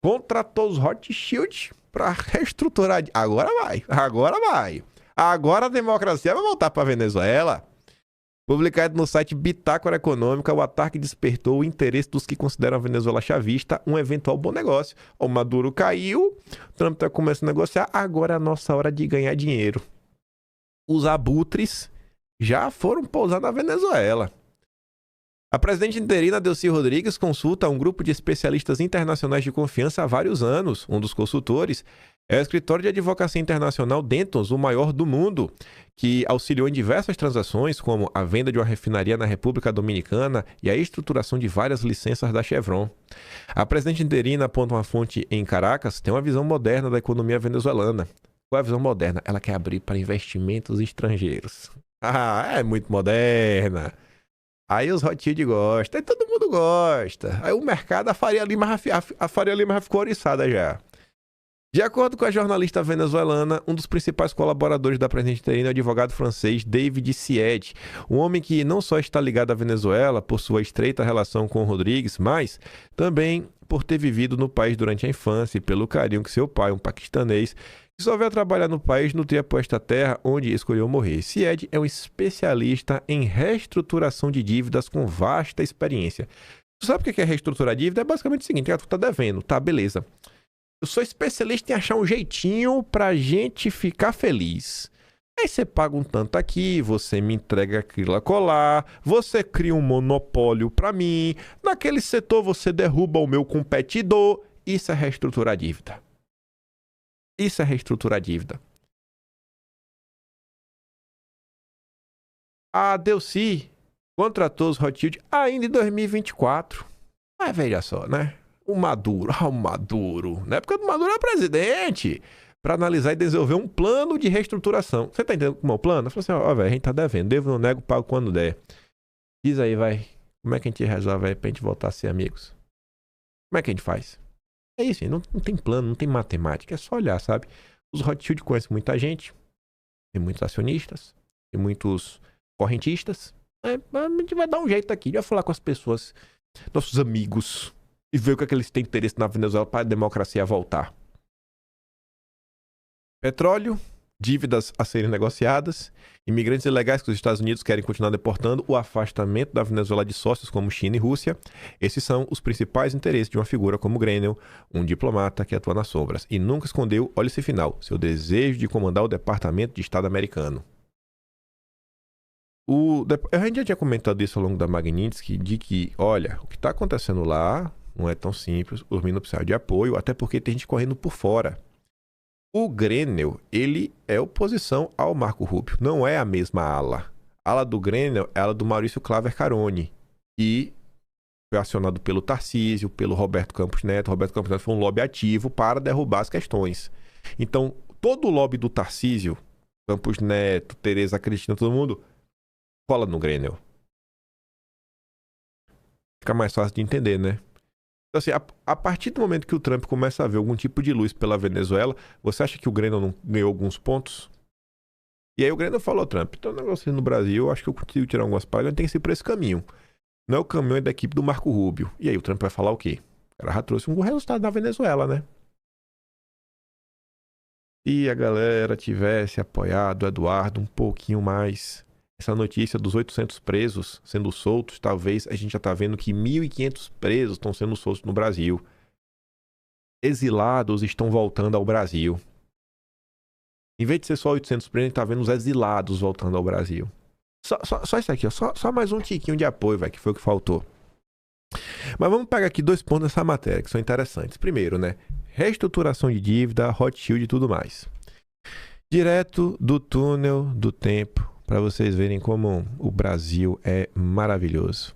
contratou os Rothschild para reestruturar. Agora vai. Agora a democracia vai voltar para a Venezuela. Publicado no site Bitácora Econômica, o ataque despertou o interesse dos que consideram a Venezuela chavista um eventual bom negócio. O Maduro caiu, Trump está começando a negociar, agora é a nossa hora de ganhar dinheiro. Os abutres já foram pousar na Venezuela. A presidente interina Delcy Rodrigues consulta um grupo de especialistas internacionais de confiança há vários anos. Um dos consultores é o escritório de advocacia internacional Dentons, o maior do mundo, que auxiliou em diversas transações, como a venda de uma refinaria na República Dominicana e a estruturação de várias licenças da Chevron. A presidente interina, aponta uma fonte em Caracas, tem uma visão moderna da economia venezuelana. Qual é a visão moderna? Ela quer abrir para investimentos estrangeiros. Ah, é muito moderna. Aí os Rothschild gostam, aí todo mundo gosta. Aí o mercado, a Faria Lima já ficou oriçada já. De acordo com a jornalista venezuelana, um dos principais colaboradores da presidente interina é o advogado francês David Sied, um homem que não só está ligado à Venezuela por sua estreita relação com Rodrigues, mas também por ter vivido no país durante a infância e pelo carinho que seu pai, um paquistanês, que só veio trabalhar no país, nutria por esta terra onde escolheu morrer. Sied é um especialista em reestruturação de dívidas com vasta experiência. Tu sabe o que é reestruturar dívida? É basicamente o seguinte, tu tá devendo, tá, beleza. Eu sou especialista em achar um jeitinho pra gente ficar feliz. Aí você paga um tanto aqui, você me entrega aquilo a colar, você cria um monopólio pra mim, naquele setor você derruba o meu competidor. Isso é reestruturar a dívida. Isso é reestruturar a dívida. A Delcy contratou os Rothschild ainda em 2024. Mas veja só, né? O Maduro, na época do Maduro era presidente, para analisar e desenvolver um plano de reestruturação. Você tá entendendo como é o plano? Eu falei assim, ó, velho, a gente tá devendo, devo, não nego, pago quando der. Diz aí, vai, como é que a gente resolve aí pra gente voltar a ser amigos? Como é que a gente faz? É isso, não tem plano, não tem matemática, é só olhar, sabe? Os Rothschild conhecem muita gente, tem muitos acionistas, tem muitos correntistas. A gente vai dar um jeito aqui, vai falar com as pessoas, nossos amigos, e ver o que é que eles têm interesse na Venezuela para a democracia voltar. Petróleo, dívidas a serem negociadas, imigrantes ilegais que os Estados Unidos querem continuar deportando, o afastamento da Venezuela de sócios como China e Rússia. Esses são os principais interesses de uma figura como Grenell, um diplomata que atua nas sombras e nunca escondeu, olha esse final, seu desejo de comandar o Departamento de Estado americano. A gente já tinha comentado isso ao longo da Magnitsky, de que, olha, o que está acontecendo lá não é tão simples, os meninos precisam de apoio, até porque tem gente correndo por fora. O Grenell, ele é oposição ao Marco Rubio, não é a mesma ala. A ala do Grenell é a ala do Maurício Claver Carone, e foi acionado pelo Tarcísio, pelo Roberto Campos Neto. Roberto Campos Neto foi um lobby ativo para derrubar as questões. Então, todo o lobby do Tarcísio, Campos Neto, Tereza Cristina, todo mundo, cola no Grenell. Fica mais fácil de entender, né? Então, assim, a partir do momento que o Trump começa a ver algum tipo de luz pela Venezuela, você acha que o Grenell não ganhou alguns pontos? E aí o Grenell falou, Trump, então o negócio no Brasil, eu acho que eu consigo tirar algumas palhas, tem que ir por esse caminho. Não é o caminho da equipe do Marco Rubio. E aí o Trump vai falar o quê? O cara já trouxe um resultado da Venezuela, né? Se a galera tivesse apoiado o Eduardo um pouquinho mais, essa notícia dos 800 presos sendo soltos, talvez a gente já tá vendo que 1.500 presos estão sendo soltos no Brasil. Exilados estão voltando ao Brasil. Em vez de ser só 800 presos, a gente tá vendo os exilados voltando ao Brasil. Só isso aqui, ó. Só mais um tiquinho de apoio, velho, que foi o que faltou. Mas vamos pegar aqui 2 pontos dessa matéria que são interessantes. Primeiro, né? Reestruturação de dívida, Rothschild e tudo mais. Direto do túnel do tempo, para vocês verem como o Brasil é maravilhoso.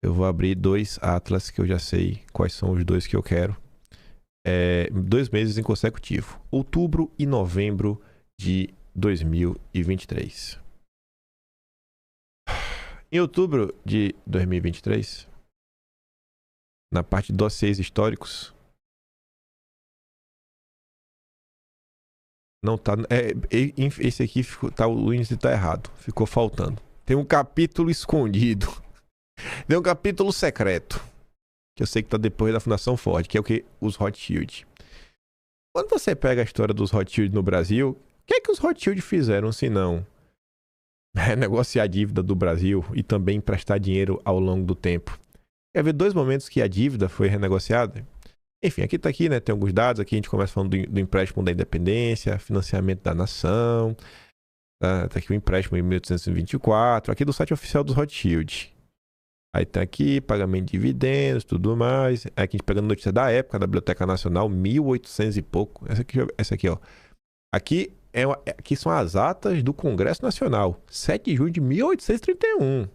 Eu vou abrir 2 atlas que eu já sei quais são os 2 que eu quero. 2 meses em consecutivo. Outubro e novembro de 2023. Em outubro de 2023, na parte de dossiês históricos, não tá. Esse aqui o índice tá errado. Ficou faltando. Tem um capítulo escondido. Tem um capítulo secreto. Que eu sei que tá depois da Fundação Ford, que é o que? Os Rothschild. Quando você pega a história dos Rothschild no Brasil, o que é que os Rothschild fizeram se não renegociar a dívida do Brasil e também emprestar dinheiro ao longo do tempo? Quer ver 2 momentos que a dívida foi renegociada? Enfim, aqui tá aqui, né? Tem alguns dados. Aqui a gente começa falando do empréstimo da independência, financiamento da nação. Tá aqui o empréstimo em 1824. Aqui do site oficial dos Rothschild. Aí tá aqui, pagamento de dividendos, tudo mais. Aqui a gente pegando notícia da época, da Biblioteca Nacional, 1800 e pouco. Essa aqui, ó. Aqui são as atas do Congresso Nacional. 7 de junho de 1831. O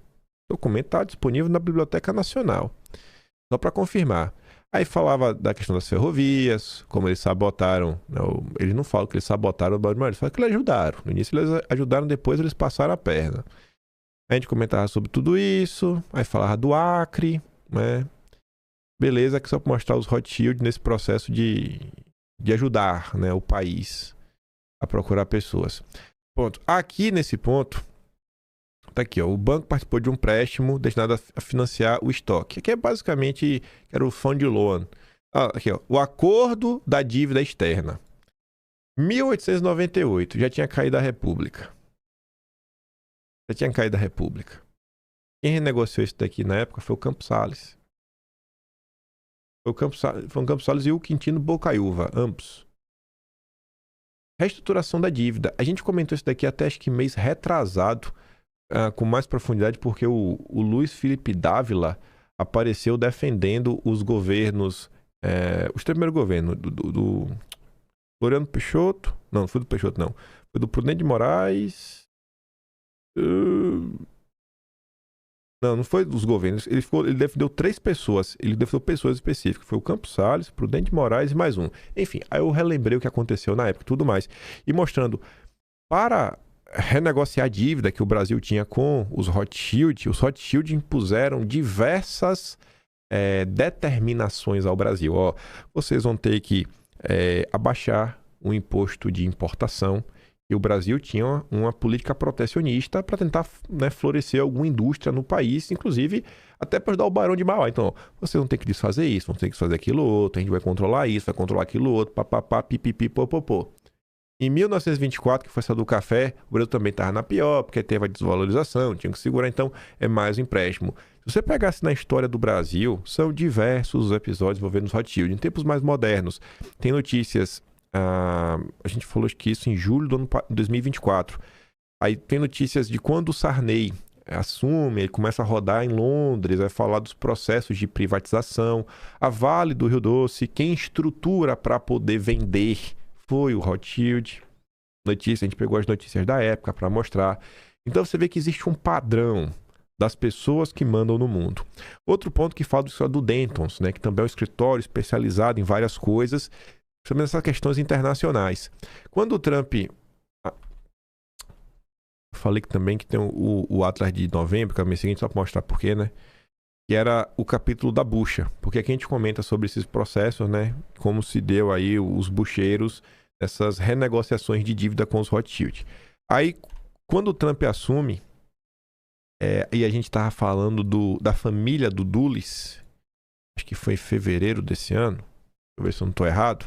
documento está disponível na Biblioteca Nacional. Só para confirmar. Aí falava da questão das ferrovias, como eles sabotaram. Não, eles não falam que eles sabotaram o Balde, eles falam que eles ajudaram. No início eles ajudaram, depois eles passaram a perna. A gente comentava sobre tudo isso, aí falava do Acre, né? Beleza, que só para mostrar os Rothschild nesse processo de ajudar, né, o país a procurar pessoas. Ponto. Aqui nesse ponto, tá aqui, ó, o banco participou de um empréstimo destinado a financiar o estoque. Aqui é basicamente, era o fund loan. Aqui, ó, o acordo da dívida externa. 1898, já tinha caído a República. Quem renegociou isso daqui na época foi o Campos Salles. Foi o Campos Salles e o Quintino Bocaiúva, ambos. Reestruturação da dívida. A gente comentou isso daqui até acho que mês retrasado, com mais profundidade, porque o Luiz Felipe Dávila apareceu defendendo os governos, os primeiros governos do Floriano Peixoto. Não foi do Peixoto, não. Foi do Prudente de Moraes. Não foi dos governos. Ele defendeu 3 pessoas. Ele defendeu pessoas específicas. Foi o Campos Salles, Prudente de Moraes e mais um. Enfim, aí eu relembrei o que aconteceu na época e tudo mais. E mostrando, para renegociar a dívida que o Brasil tinha com os Rothschild impuseram diversas determinações ao Brasil. Ó, vocês vão ter que abaixar o imposto de importação. E o Brasil tinha uma política protecionista para tentar, né, florescer alguma indústria no país, inclusive até para ajudar o Barão de Mauá. Então, vocês vão ter que desfazer isso, vão ter que desfazer aquilo outro, a gente vai controlar isso, vai controlar aquilo outro, papapá, pipipi, popopô. Em 1924, que foi essa do café, o Brasil também estava na pior, porque teve a desvalorização, tinha que segurar, então é mais um empréstimo. Se você pegasse na história do Brasil, são diversos episódios envolvendo os Rothschild. Em tempos mais modernos, tem notícias... a gente falou que isso em julho do ano 2024. Aí tem notícias de quando o Sarney assume, ele começa a rodar em Londres, vai falar dos processos de privatização. A Vale do Rio Doce, quem estrutura para poder vender foi o Rothschild. Notícia, a gente pegou as notícias da época para mostrar. Então você vê que existe um padrão das pessoas que mandam no mundo. Outro ponto que fala do Dentons, né, que também é um escritório especializado em várias coisas, sobre essas questões internacionais. Quando o Trump... Eu falei que também que tem o Atlas de novembro, que é o mês seguinte, só para mostrar porquê, né? Que era o capítulo da bucha. Porque aqui a gente comenta sobre esses processos, né? Como se deu aí os bucheiros, essas renegociações de dívida com os Rothschild. Aí, quando o Trump assume, e a gente estava falando da família do Dulles, acho que foi em fevereiro desse ano, deixa eu ver se eu não estou errado.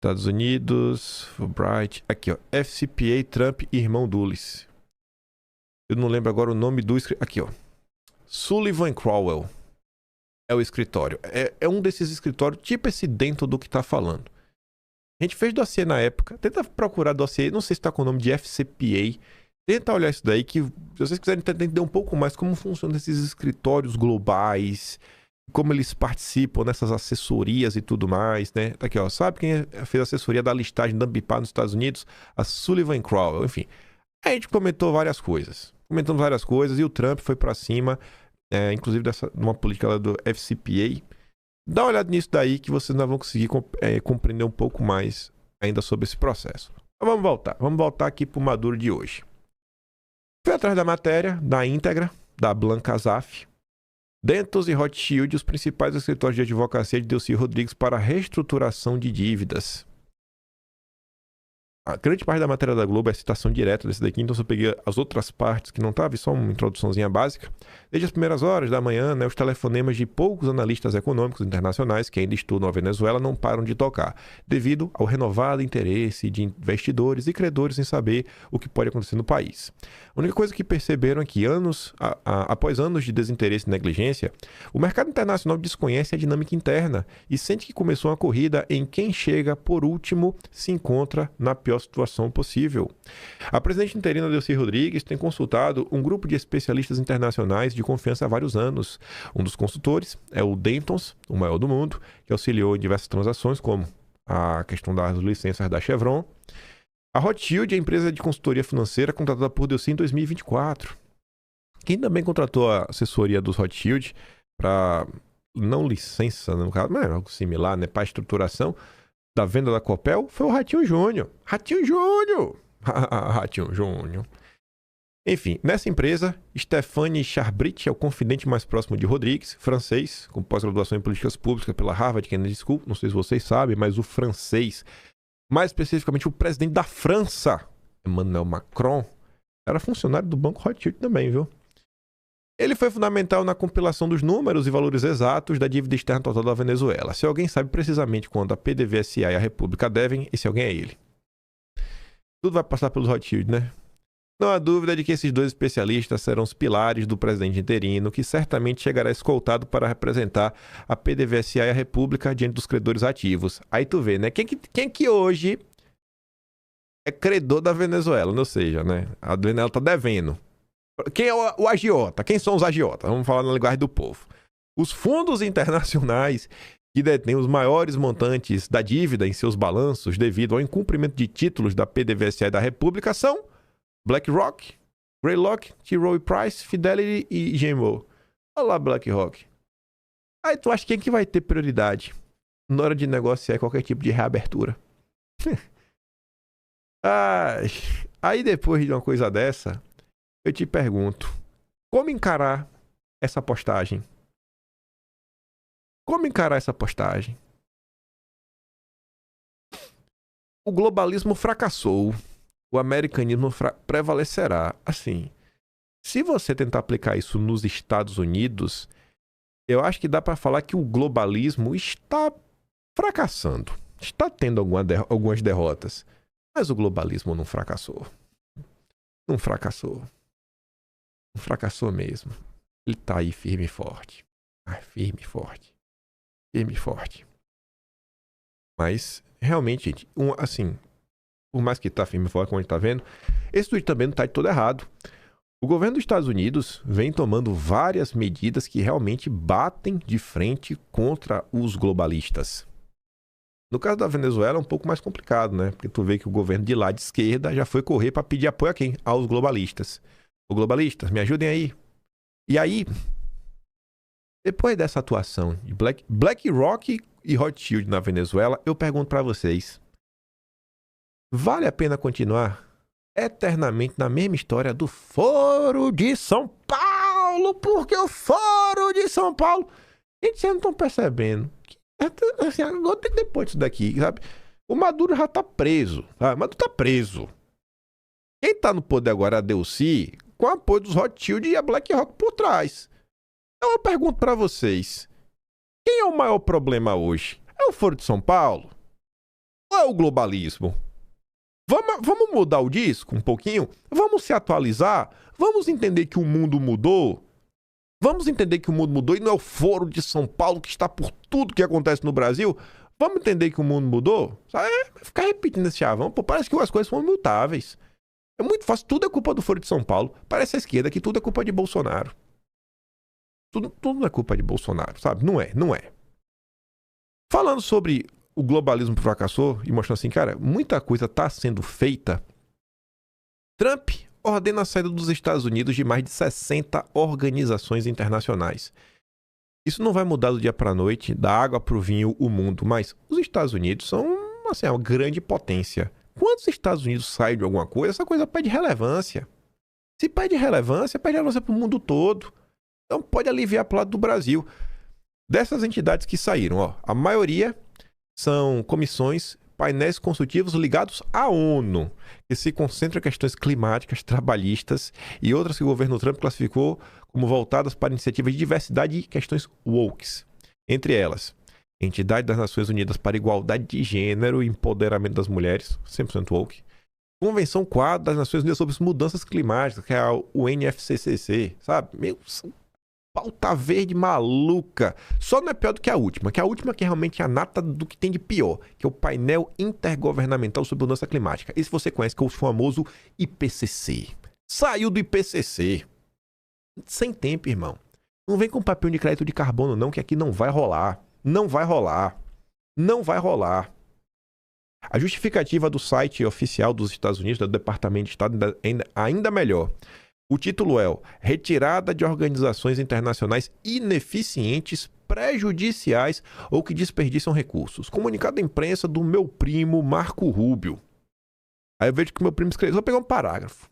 Estados Unidos, Fulbright, aqui ó, FCPA, Trump e irmão Dulles. Eu não lembro agora o nome do escritório. Aqui ó, Sullivan Crowell é o escritório. É um desses escritórios, tipo esse dentro do que tá falando. A gente fez dossiê na época, tenta procurar dossiê, não sei se tá com o nome de FCPA. Tenta olhar isso daí, que se vocês quiserem entender um pouco mais como funcionam esses escritórios globais, como eles participam nessas assessorias e tudo mais, né? Tá aqui, ó. Sabe quem fez a assessoria da listagem da Ambipar nos Estados Unidos? A Sullivan Crowell, enfim. Aí a gente comentou várias coisas. Comentamos várias coisas e o Trump foi pra cima, inclusive numa política lá do FCPA. Dá uma olhada nisso daí que vocês não vão conseguir compreender um pouco mais ainda sobre esse processo. Então vamos voltar aqui pro Maduro de hoje. Fui atrás da matéria, da íntegra, da Blanca Zaf. Dentons e Rothschild, os principais escritórios de advocacia de Delcy Rodrigues para reestruturação de dívidas. A grande parte da matéria da Globo é citação direta desse daqui, então eu peguei as outras partes que não estavam, só uma introduçãozinha básica. Desde as primeiras horas da manhã, né, os telefonemas de poucos analistas econômicos internacionais que ainda estudam a Venezuela não param de tocar, devido ao renovado interesse de investidores e credores em saber o que pode acontecer no país. A única coisa que perceberam é que após anos de desinteresse e negligência, o mercado internacional desconhece a dinâmica interna e sente que começou uma corrida em quem chega por último se encontra na pior situação possível. A presidente interina Delcy Rodrigues tem consultado um grupo de especialistas internacionais de confiança há vários anos. Um dos consultores é o Dentons, o maior do mundo, que auxiliou em diversas transações, como a questão das licenças da Chevron. A Rothschild é a empresa de consultoria financeira contratada por Delcy em 2024. quem também contratou a assessoria dos Rothschild para, não licença, no caso, mas é algo similar, né, para a estruturação da venda da Copel, foi o Ratinho Júnior. Ratinho Júnior! Ratinho Júnior. Enfim, nessa empresa, Stéphane Charbrit é o confidente mais próximo de Rodrigues, francês, com pós-graduação em políticas públicas pela Harvard Kennedy School. Não sei se vocês sabem, mas o francês, mais especificamente o presidente da França, Emmanuel Macron, era funcionário do Banco Rothschild também, viu? Ele foi fundamental na compilação dos números e valores exatos da dívida externa total da Venezuela. Se alguém sabe precisamente quando a PDVSA e a República devem, esse alguém é ele. Tudo vai passar pelos Rothschild, né? Não há dúvida de que esses dois especialistas serão os pilares do presidente interino, que certamente chegará escoltado para representar a PDVSA e a República diante dos credores ativos. Aí tu vê, né? Quem que hoje é credor da Venezuela? Ou seja, né? A Venezuela tá devendo. Quem é o agiota? Quem são os agiotas? Vamos falar na linguagem do povo. Os fundos internacionais que detêm os maiores montantes da dívida em seus balanços devido ao incumprimento de títulos da PDVSA e da República são BlackRock, Greylock, T. Rowe Price, Fidelity e GMO. Olha lá, BlackRock. Aí tu acha quem que vai ter prioridade na hora de negociar qualquer tipo de reabertura? Aí depois de uma coisa dessa, eu te pergunto, como encarar essa postagem? Como encarar essa postagem? O globalismo fracassou. O americanismo prevalecerá. Assim, se você tentar aplicar isso nos Estados Unidos, eu acho que dá para falar que o globalismo está fracassando. Está tendo algumas derrotas. Mas o globalismo não fracassou. Não fracassou. Não fracassou mesmo. Ele tá aí firme e forte. Firme e forte. Firme e forte. Mas, realmente, gente, assim, por mais que tá firme e forte, como a gente tá vendo, esse tweet também não tá de todo errado. O governo dos Estados Unidos vem tomando várias medidas que realmente batem de frente contra os globalistas. No caso da Venezuela é um pouco mais complicado, né? Porque tu vê que o governo de lá de esquerda já foi correr para pedir apoio a quem? Aos globalistas. Os globalistas, me ajudem aí. E aí, depois dessa atuação de BlackRock e Rothschild na Venezuela, eu pergunto para vocês, vale a pena continuar eternamente na mesma história do Foro de São Paulo? Porque o Foro de São Paulo... Gente, vocês não estão percebendo que, assim, agora, depois disso daqui, sabe? O Maduro já tá preso, sabe? O Maduro tá preso. Quem tá no poder agora é a Delcy, com o apoio dos Rothschild e a BlackRock por trás. Então eu pergunto pra vocês, quem é o maior problema hoje? É o Foro de São Paulo? Ou é o globalismo? Vamos mudar o disco um pouquinho? Vamos se atualizar? Vamos entender que o mundo mudou? Vamos entender que o mundo mudou e não é o Foro de São Paulo que está por tudo que acontece no Brasil? Vamos entender que o mundo mudou? Ficar repetindo esse chavão, pô, parece que as coisas são imutáveis. É muito fácil, tudo é culpa do Foro de São Paulo. Parece a esquerda que tudo é culpa de Bolsonaro. Tudo é culpa de Bolsonaro, sabe? Não é. Falando sobre o globalismo que fracassou e mostrando assim, cara, muita coisa está sendo feita. Trump ordena a saída dos Estados Unidos de mais de 60 organizações internacionais. Isso não vai mudar do dia para a noite, da água para o vinho, o mundo, mas os Estados Unidos são, assim, uma grande potência. Quando os Estados Unidos saem de alguma coisa, essa coisa perde relevância. Se perde relevância para o mundo todo. Então pode aliviar para o lado do Brasil. Dessas entidades que saíram, ó, a maioria são comissões, painéis consultivos ligados à ONU, que se concentram em questões climáticas, trabalhistas e outras que o governo Trump classificou como voltadas para iniciativas de diversidade e questões wokes. Entre elas, Entidade das Nações Unidas para Igualdade de Gênero e Empoderamento das Mulheres, 100% woke. Convenção Quadro das Nações Unidas sobre Mudanças Climáticas, que é a UNFCCC, sabe? Pauta verde maluca. Só não é pior do que a última que é realmente a nata do que tem de pior, que é o Painel Intergovernamental sobre Mudança Climática. Esse você conhece, que é o famoso IPCC. Saiu do IPCC. Sem tempo, irmão. Não vem com papel de crédito de carbono, não, que aqui não vai rolar. Não vai rolar. Não vai rolar. A justificativa do site oficial dos Estados Unidos, do Departamento de Estado, ainda melhor. O título é Retirada de organizações internacionais ineficientes, prejudiciais ou que desperdiçam recursos. Comunicado à imprensa do meu primo Marco Rubio. Aí eu vejo que meu primo escreveu, vou pegar um parágrafo.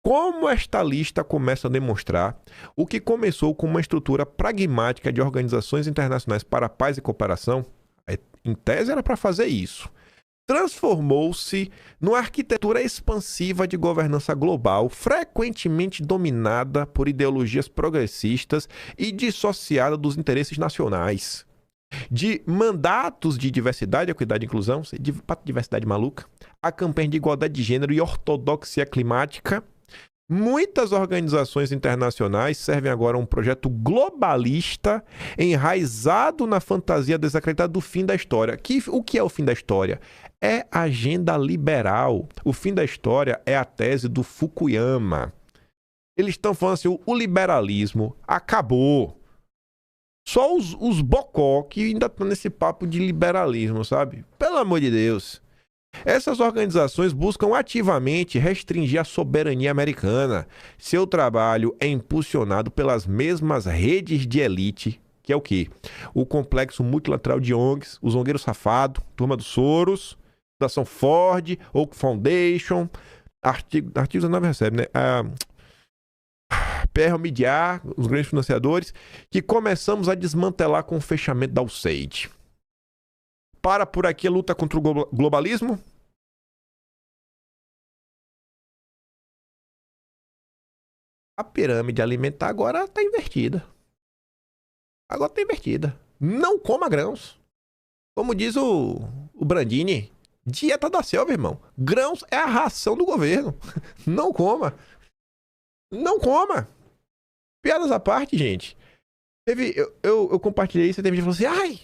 Como esta lista começa a demonstrar o que começou com uma estrutura pragmática de organizações internacionais para a paz e cooperação, em tese era para fazer isso, transformou-se numa arquitetura expansiva de governança global, frequentemente dominada por ideologias progressistas e dissociada dos interesses nacionais. De mandatos de diversidade, equidade e inclusão, diversidade maluca, a campanha de igualdade de gênero e ortodoxia climática, muitas organizações internacionais servem agora a um projeto globalista enraizado na fantasia desacreditada do fim da história. O que é o fim da história? É a agenda liberal. O fim da história é a tese do Fukuyama. Eles estão falando assim, o liberalismo acabou. Só os bocó que ainda estão nesse papo de liberalismo, sabe? Pelo amor de Deus. Essas organizações buscam ativamente restringir a soberania americana. Seu trabalho é impulsionado pelas mesmas redes de elite, que é o quê? O complexo multilateral de ONGs, os zongueiros safados, Turma dos Soros, Fundação Ford, Oak Foundation, artigo 19 recebe, né? PR Media, os grandes financiadores, que começamos a desmantelar com o fechamento da USAID. Para por aqui a luta contra o globalismo? A pirâmide alimentar agora está invertida. Agora está invertida. Não coma grãos. Como diz o Brandini, dieta da selva, irmão. Grãos é a ração do governo. Não coma. Não coma. Piadas à parte, gente. Eu compartilhei isso e teve gente que falou assim, ai,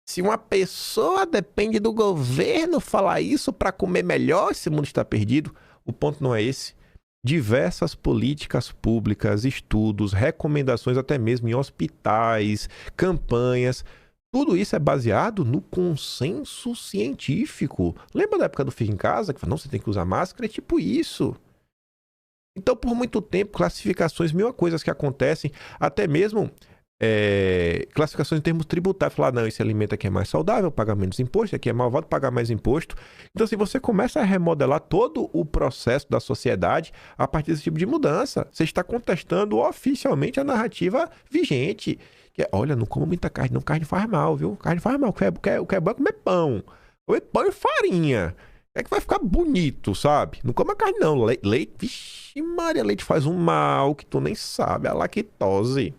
se uma pessoa depende do governo falar isso para comer melhor, esse mundo está perdido. O ponto não é esse. Diversas políticas públicas, estudos, recomendações até mesmo em hospitais, campanhas, tudo isso é baseado no consenso científico. Lembra da época do Fica em Casa? Que falou, não, você tem que usar máscara? É tipo isso. Então, por muito tempo, classificações, mil coisas que acontecem, até mesmo classificações em termos tributários. Falar, não, esse alimento aqui é mais saudável, paga menos imposto, aqui é malvado, pagar mais imposto. Então, assim, você começa a remodelar todo o processo da sociedade a partir desse tipo de mudança. Você está contestando oficialmente a narrativa vigente. Que é, olha, não como muita carne, não, carne faz mal, viu? Carne faz mal, o que é bom é comer pão. Comer pão e farinha. É que vai ficar bonito, sabe? Não coma carne, não. Leite, vixe Maria, leite faz um mal que tu nem sabe, a lactose.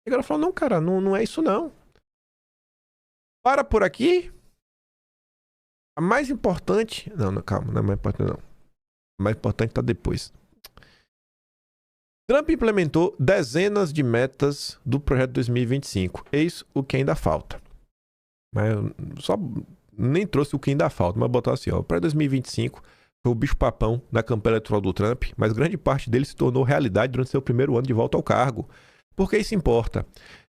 E ela falou, não, cara, não é isso não. Para por aqui. A mais importante... Não, calma, não é mais importante não. A mais importante tá depois. Trump implementou dezenas de metas do projeto 2025. Eis o que ainda falta. Mas eu só nem trouxe o que ainda falta, mas botar assim, ó. Para 2025 foi o bicho-papão da campanha eleitoral do Trump, mas grande parte dele se tornou realidade durante seu primeiro ano de volta ao cargo. Por que isso importa?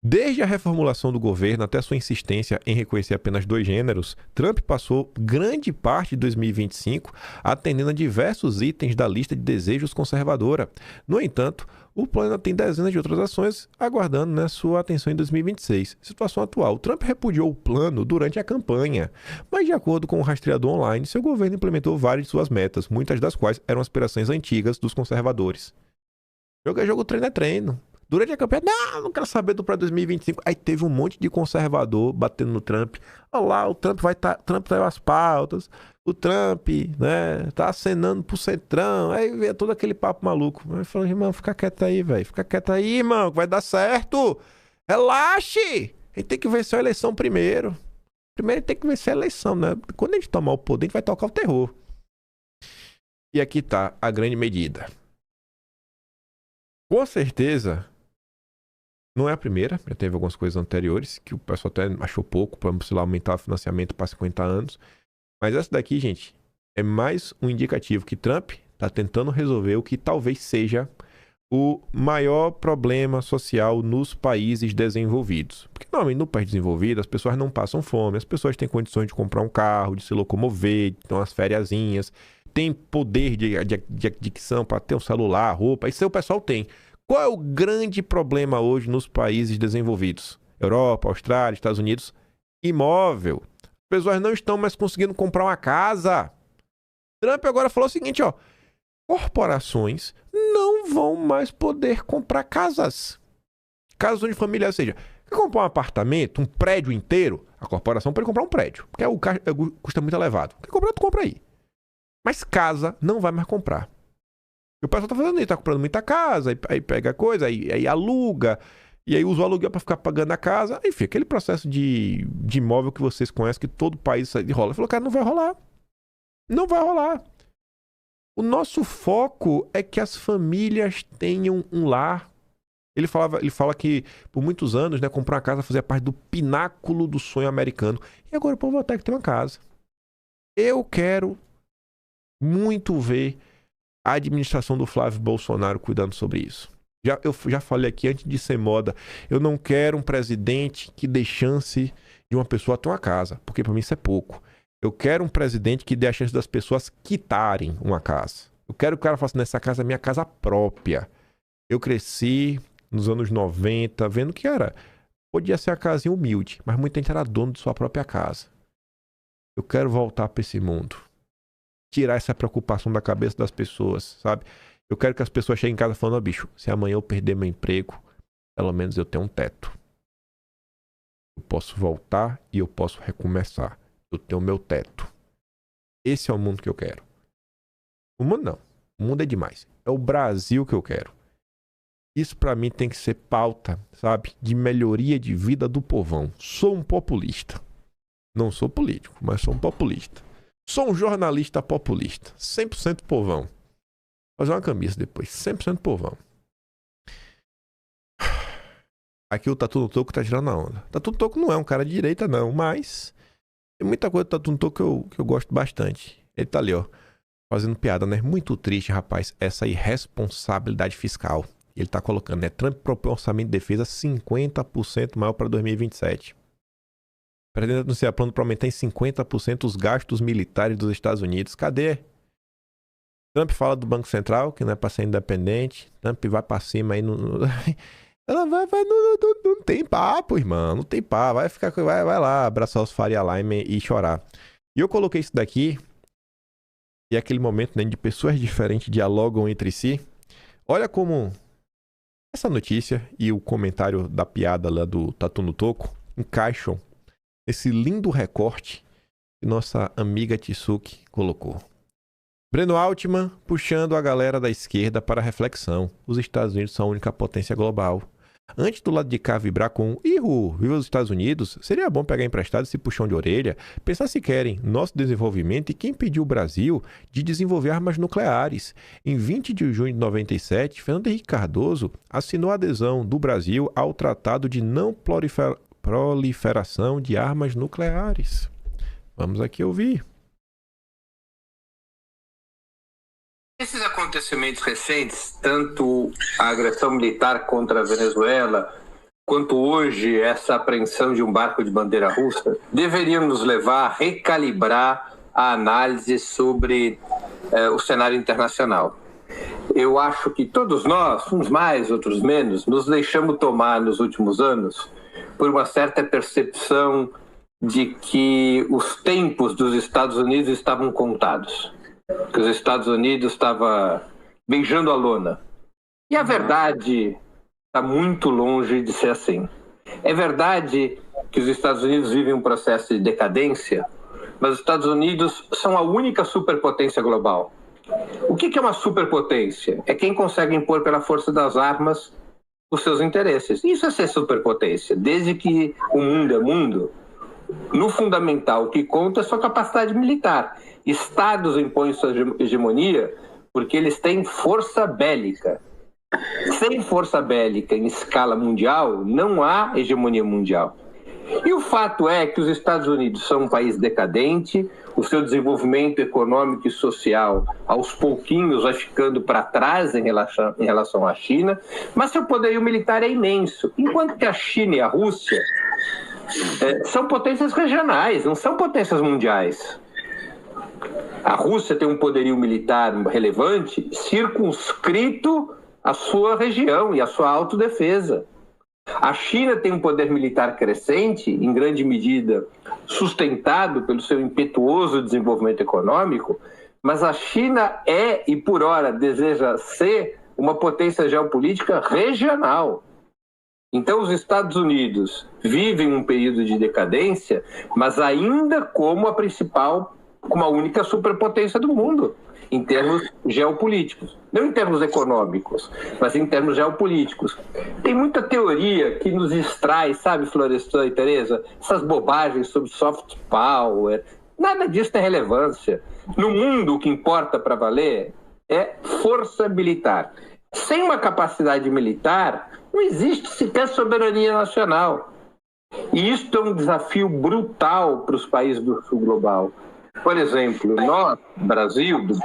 Desde a reformulação do governo até sua insistência em reconhecer apenas 2 gêneros, Trump passou grande parte de 2025 atendendo a diversos itens da lista de desejos conservadora. No entanto, o plano tem dezenas de outras ações aguardando sua atenção em 2026. Situação atual. Trump repudiou o plano durante a campanha, mas de acordo com o rastreador online, seu governo implementou várias de suas metas, muitas das quais eram aspirações antigas dos conservadores. Jogo é jogo, treino é treino. Durante a campanha, não quero saber do para 2025. Aí teve um monte de conservador batendo no Trump. Olha lá, o Trump Trump traiu as pautas. O Trump, né, tá acenando pro Centrão. Aí veio todo aquele papo maluco. Aí falou, irmão, fica quieto aí, velho. Fica quieto aí, irmão, que vai dar certo. Relaxe. A gente tem que vencer a eleição primeiro. Primeiro a gente tem que vencer a eleição, né? Quando a gente tomar o poder, a gente vai tocar o terror. E aqui tá a grande medida. Com certeza... Não é a primeira, já teve algumas coisas anteriores que o pessoal até achou pouco para, sei lá, aumentar o financiamento para 50 anos. Mas essa daqui, gente, é mais um indicativo que Trump está tentando resolver o que talvez seja o maior problema social nos países desenvolvidos. Porque normalmente no país desenvolvido as pessoas não passam fome, as pessoas têm condições de comprar um carro, de se locomover, de ter umas fériasinhas, tem poder de adquisição para ter um celular, roupa, isso aí o pessoal tem. Qual é o grande problema hoje nos países desenvolvidos? Europa, Austrália, Estados Unidos? Imóvel. As pessoas não estão mais conseguindo comprar uma casa. Trump agora falou o seguinte, ó. Corporações não vão mais poder comprar casas. Casas unifamiliares, ou seja, quer comprar um apartamento, um prédio inteiro, a corporação pode comprar um prédio, porque o custo é muito elevado. Quer comprar, tu compra aí. Mas casa não vai mais comprar. E o pessoal tá fazendo isso, tá comprando muita casa, aí pega coisa, aí aluga, e aí usa o aluguel para ficar pagando a casa. Enfim, aquele processo de imóvel que vocês conhecem, que todo país rola. Ele falou, cara, não vai rolar. Não vai rolar. O nosso foco é que as famílias tenham um lar. Ele fala que por muitos anos, né, comprar uma casa fazia parte do pináculo do sonho americano. E agora o povo vai ter que ter uma casa. Eu quero muito ver a administração do Flávio Bolsonaro cuidando sobre isso. Eu já falei aqui, antes de ser moda, eu não quero um presidente que dê chance de uma pessoa ter uma casa, porque para mim isso é pouco. Eu quero um presidente que dê a chance das pessoas quitarem uma casa. Eu quero que o cara faça nessa casa a minha casa própria. Eu cresci nos anos 90, vendo que podia ser uma casinha humilde, mas muita gente era dono de sua própria casa. Eu quero voltar para esse mundo. Tirar essa preocupação da cabeça das pessoas, sabe? Eu quero que as pessoas cheguem em casa falando, bicho, se amanhã eu perder meu emprego, pelo menos eu tenho um teto. Eu posso voltar e eu posso recomeçar. Eu tenho meu teto. Esse é o mundo que eu quero. O mundo não. O mundo é demais. É o Brasil que eu quero. Isso pra mim tem que ser pauta, sabe? De melhoria de vida do povão. Sou um populista. Não sou político, mas sou um populista. Sou um jornalista populista. 100% povão. Vou fazer uma camisa depois. 100% povão. Aqui o Tatu no Toco tá tirando a onda. Tatu no Toco não é um cara de direita, não. Mas tem muita coisa do Tatu no Toco que eu gosto bastante. Ele tá ali, ó. Fazendo piada, né? Muito triste, rapaz. Essa irresponsabilidade fiscal. Ele tá colocando, né? Trump propõe um orçamento de defesa 50% maior para 2027. O presidente anuncia plano para aumentar em 50% os gastos militares dos Estados Unidos. Cadê? Trump fala do Banco Central, que não é para ser independente. Trump vai para cima aí. Ela não tem papo, irmão. Não tem papo. Vai lá abraçar os Faria Lime e chorar. E eu coloquei isso daqui. E é aquele momento, né, de pessoas diferentes dialogam entre si. Olha como essa notícia e o comentário da piada lá do Tatu no Toco encaixam esse lindo recorte que nossa amiga Tsuki colocou. Breno Altman puxando a galera da esquerda para a reflexão. Os Estados Unidos são a única potência global. Antes do lado de cá vibrar com "Ihu, viva os Estados Unidos", seria bom pegar emprestado esse puxão de orelha, pensar se querem nosso desenvolvimento e quem pediu o Brasil de desenvolver armas nucleares. Em 20 de junho de 97, Fernando Henrique Cardoso assinou a adesão do Brasil ao Tratado de Não Proliferação de Armas Nucleares. Vamos aqui ouvir. Esses acontecimentos recentes, tanto a agressão militar contra a Venezuela, quanto hoje essa apreensão de um barco de bandeira russa, deveriam nos levar a recalibrar a análise sobre o cenário internacional. Eu acho que todos nós, uns mais, outros menos, nos deixamos tomar nos últimos anos por uma certa percepção de que os tempos dos Estados Unidos estavam contados. Que os Estados Unidos estava beijando a lona. E a verdade está muito longe de ser assim. É verdade que os Estados Unidos vivem um processo de decadência, mas os Estados Unidos são a única superpotência global. O que é uma superpotência? É quem consegue impor pela força das armas os seus interesses. Isso é ser superpotência. Desde que o mundo é mundo, no fundamental, o que conta é sua capacidade militar. Estados impõem sua hegemonia porque eles têm força bélica. Sem força bélica em escala mundial, não há hegemonia mundial. E o fato é que os Estados Unidos são um país decadente, o seu desenvolvimento econômico e social aos pouquinhos vai ficando para trás em relação à China, mas seu poderio militar é imenso. Enquanto que a China e a Rússia são potências regionais, não são potências mundiais. A Rússia tem um poderio militar relevante, circunscrito à sua região e à sua autodefesa. A China tem um poder militar crescente, em grande medida sustentado pelo seu impetuoso desenvolvimento econômico, mas a China é, e por ora deseja ser, uma potência geopolítica regional. Então os Estados Unidos vivem um período de decadência, mas ainda como a principal, como a única superpotência do mundo, em termos geopolíticos. Não em termos econômicos, mas em termos geopolíticos. Tem muita teoria que nos distrai, sabe, Florestan e Tereza? Essas bobagens sobre soft power. Nada disso tem relevância. No mundo, o que importa para valer é força militar. Sem uma capacidade militar, não existe sequer soberania nacional. E isso é um desafio brutal para os países do sul global. Por exemplo, nós, brasileiros,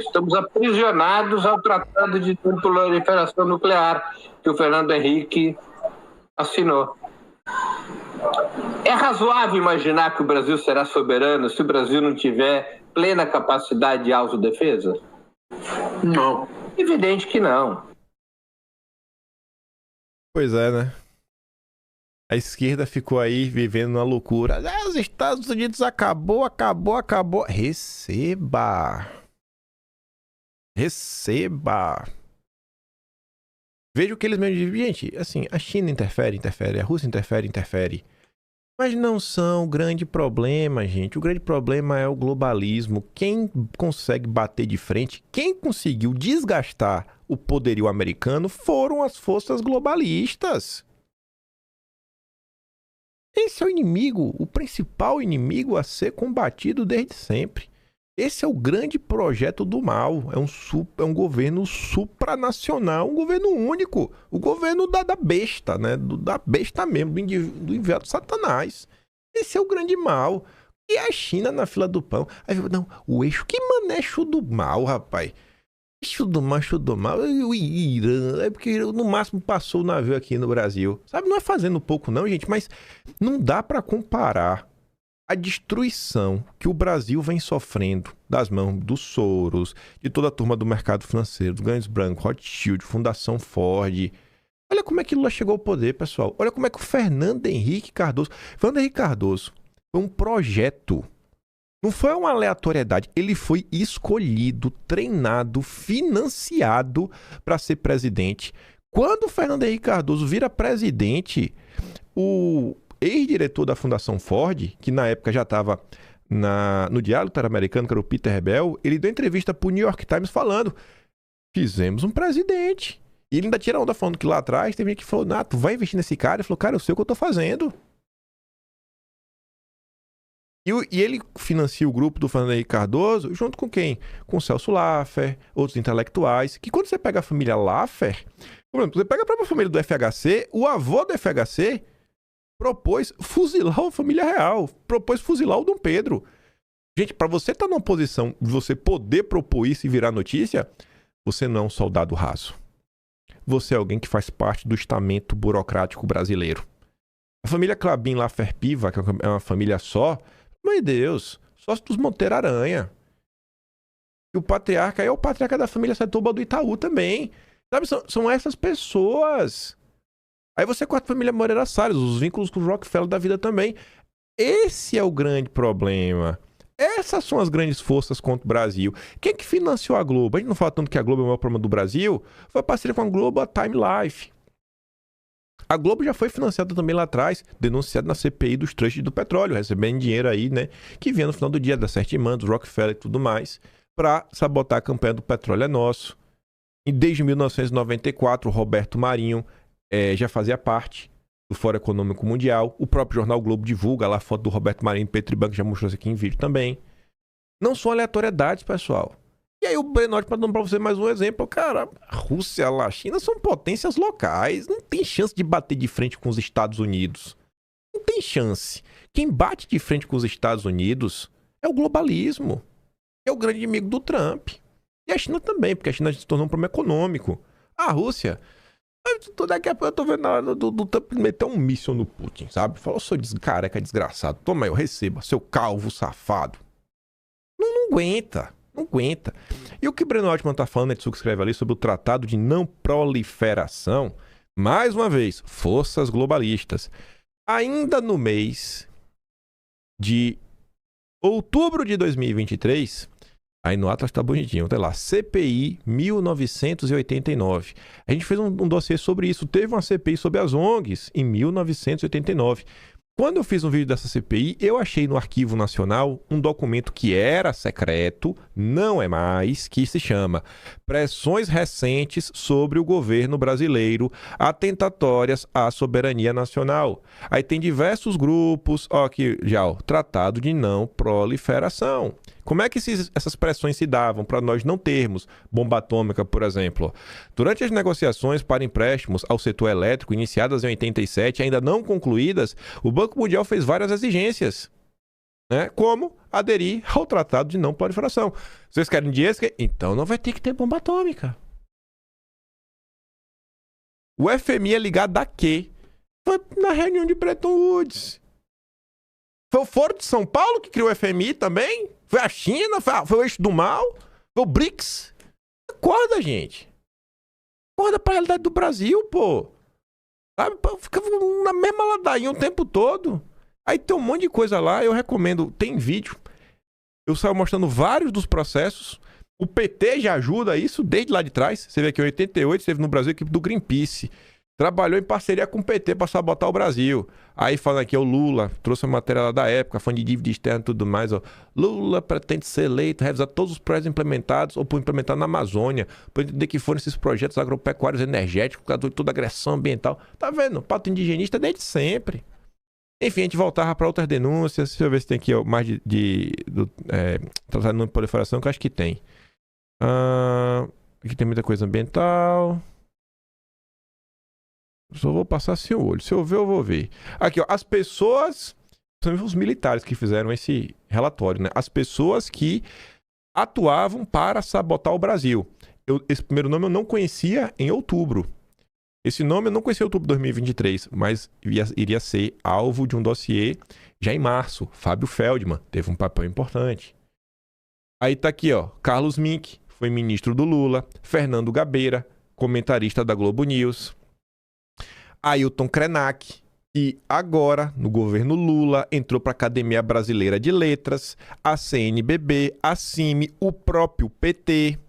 estamos aprisionados ao Tratado de Não Proliferação Nuclear, que o Fernando Henrique assinou. É razoável imaginar que o Brasil será soberano se o Brasil não tiver plena capacidade de autodefesa? Não. Evidente que não. Pois é, né? A esquerda ficou aí vivendo uma loucura. Os Estados Unidos acabou. Receba. Veja o que eles mesmos dizem. Gente, assim, a China interfere, a Rússia interfere. Mas não são o grande problema, gente. O grande problema é o globalismo. Quem consegue bater de frente, quem conseguiu desgastar o poderio americano foram as forças globalistas. Esse é o inimigo, o principal inimigo a ser combatido desde sempre. Esse é o grande projeto do mal. É um governo supranacional, um governo único. O governo da besta, né? Da besta mesmo, do enviado Satanás. Esse é o grande mal. E a China na fila do pão. Aí, não, o eixo, que manejo do mal, rapaz? Eixo do mal, o Irã, é porque no máximo passou o navio aqui no Brasil. Sabe, não é fazendo pouco não, gente, mas não dá para comparar a destruição que o Brasil vem sofrendo das mãos dos Soros, de toda a turma do mercado financeiro, do Grandes Branco, Rothschild, Fundação Ford. Olha como é que Lula chegou ao poder, pessoal. Olha como é que o Fernando Henrique Cardoso foi um projeto. Não foi uma aleatoriedade. Ele foi escolhido, treinado, financiado para ser presidente. Quando o Fernando Henrique Cardoso vira presidente, o ex-diretor da Fundação Ford, que na época já estava no Diálogo Interamericano, que era o Peter Rebel, ele deu entrevista para o New York Times falando: fizemos um presidente. E ele ainda tira onda falando que lá atrás teve gente que falou: tu vai investir nesse cara? Ele falou: cara, eu sei o que eu tô fazendo. E ele financia o grupo do Fernando Henrique Cardoso junto com quem? Com o Celso Laffer, outros intelectuais, que quando você pega a família Laffer, por exemplo, você pega a própria família do FHC, o avô do FHC propôs fuzilar a família real, propôs fuzilar o Dom Pedro. Gente, para você estar numa posição de você poder propor isso e virar notícia, você não é um soldado raso. Você é alguém que faz parte do estamento burocrático brasileiro. A família Klabin Laffer Piva, que é uma família só, meu Deus, sócio dos Monteiro Aranha. E o patriarca é o patriarca da família Setúbal do Itaú também. Sabe, são essas pessoas. Aí você corta a família Moreira Salles, os vínculos com o Rockefeller da vida também. Esse é o grande problema. Essas são as grandes forças contra o Brasil. Quem que financiou a Globo? A gente não fala tanto que a Globo é o maior problema do Brasil. Foi a parceria com a Globo, a Time Life. A Globo já foi financiada também lá atrás, denunciada na CPI dos trustes do petróleo, recebendo dinheiro aí, né, que vinha no final do dia da Sete Irmãs, do Rockefeller e tudo mais, para sabotar a campanha do Petróleo é Nosso. E desde 1994, o Roberto Marinho já fazia parte do Fórum Econômico Mundial. O próprio jornal Globo divulga lá a foto do Roberto Marinho e Petribanco, já mostrou isso aqui em vídeo também. Não são aleatoriedades, pessoal. E aí o Brenotti, para dar para você mais um exemplo, cara, a Rússia e a China são potências locais, não tem chance de bater de frente com os Estados Unidos. Não tem chance. Quem bate de frente com os Estados Unidos é o globalismo. É o grande inimigo do Trump. E a China também, porque a China se tornou um problema econômico. A Rússia, daqui a pouco eu tô vendo na hora do Trump meter um míssil no Putin, sabe? Falou: seu careca desgraçado, toma aí, eu receba, seu calvo safado. aguenta. Não aguenta. E o que o Breno Altman está falando, Edson, que escreve ali sobre o Tratado de Não Proliferação, mais uma vez, forças globalistas. Ainda no mês de outubro de 2023, aí no Atlas tá bonitinho, tem lá, CPI 1989. A gente fez um dossiê sobre isso. Teve uma CPI sobre as ONGs em 1989. Quando eu fiz um vídeo dessa CPI, eu achei no Arquivo Nacional um documento que era secreto, não é mais, que se chama Pressões Recentes sobre o Governo Brasileiro Atentatórias à Soberania Nacional. Aí tem diversos grupos, ó, aqui já, ó, Tratado de Não Proliferação. Como é que essas pressões se davam para nós não termos bomba atômica, por exemplo? Durante as negociações para empréstimos ao setor elétrico, iniciadas em 87, ainda não concluídas, o Banco Mundial fez várias exigências, né? Como aderir ao Tratado de Não Proliferação. Vocês querem dinheiro? Então não vai ter que ter bomba atômica. O FMI é ligado a quê? Foi na reunião de Bretton Woods. Foi o Foro de São Paulo que criou o FMI também? Foi a China? Foi o eixo do mal? Foi o BRICS? Acorda, gente. Acorda pra realidade do Brasil, pô. Sabe? Fica na mesma ladainha o tempo todo. Aí tem um monte de coisa lá, eu recomendo. Tem vídeo. Eu saio mostrando vários dos processos. O PT já ajuda isso desde lá de trás. Você vê que em 88 esteve no Brasil a equipe do Greenpeace. Trabalhou em parceria com o PT para sabotar o Brasil. Aí falando aqui, o Lula trouxe a matéria lá da época, falando de dívida externa e tudo mais. Ó. Lula pretende ser eleito, revisar todos os projetos implementados ou por implementar na Amazônia, para entender que foram esses projetos agropecuários energéticos, por causa de toda agressão ambiental. Tá vendo? Pauta indigenista desde sempre. Enfim, a gente voltava para outras denúncias. Deixa eu ver se tem aqui ó, mais tratado de não proliferação, que eu acho que tem. Aqui tem muita coisa ambiental. Só vou passar sem o olho. Se eu ver, eu vou ver. Aqui, ó. As pessoas... São os militares que fizeram esse relatório, né? As pessoas que atuavam para sabotar o Brasil. Esse primeiro nome eu não conhecia em outubro. Esse nome eu não conhecia em outubro de 2023, mas iria ser alvo de um dossiê já em março. Fábio Feldman teve um papel importante. Aí tá aqui, ó. Carlos Mink, foi ministro do Lula. Fernando Gabeira, comentarista da Globo News. Ailton Krenak, que agora, no governo Lula, entrou para a Academia Brasileira de Letras, a CNBB, a CIMI, o próprio PT.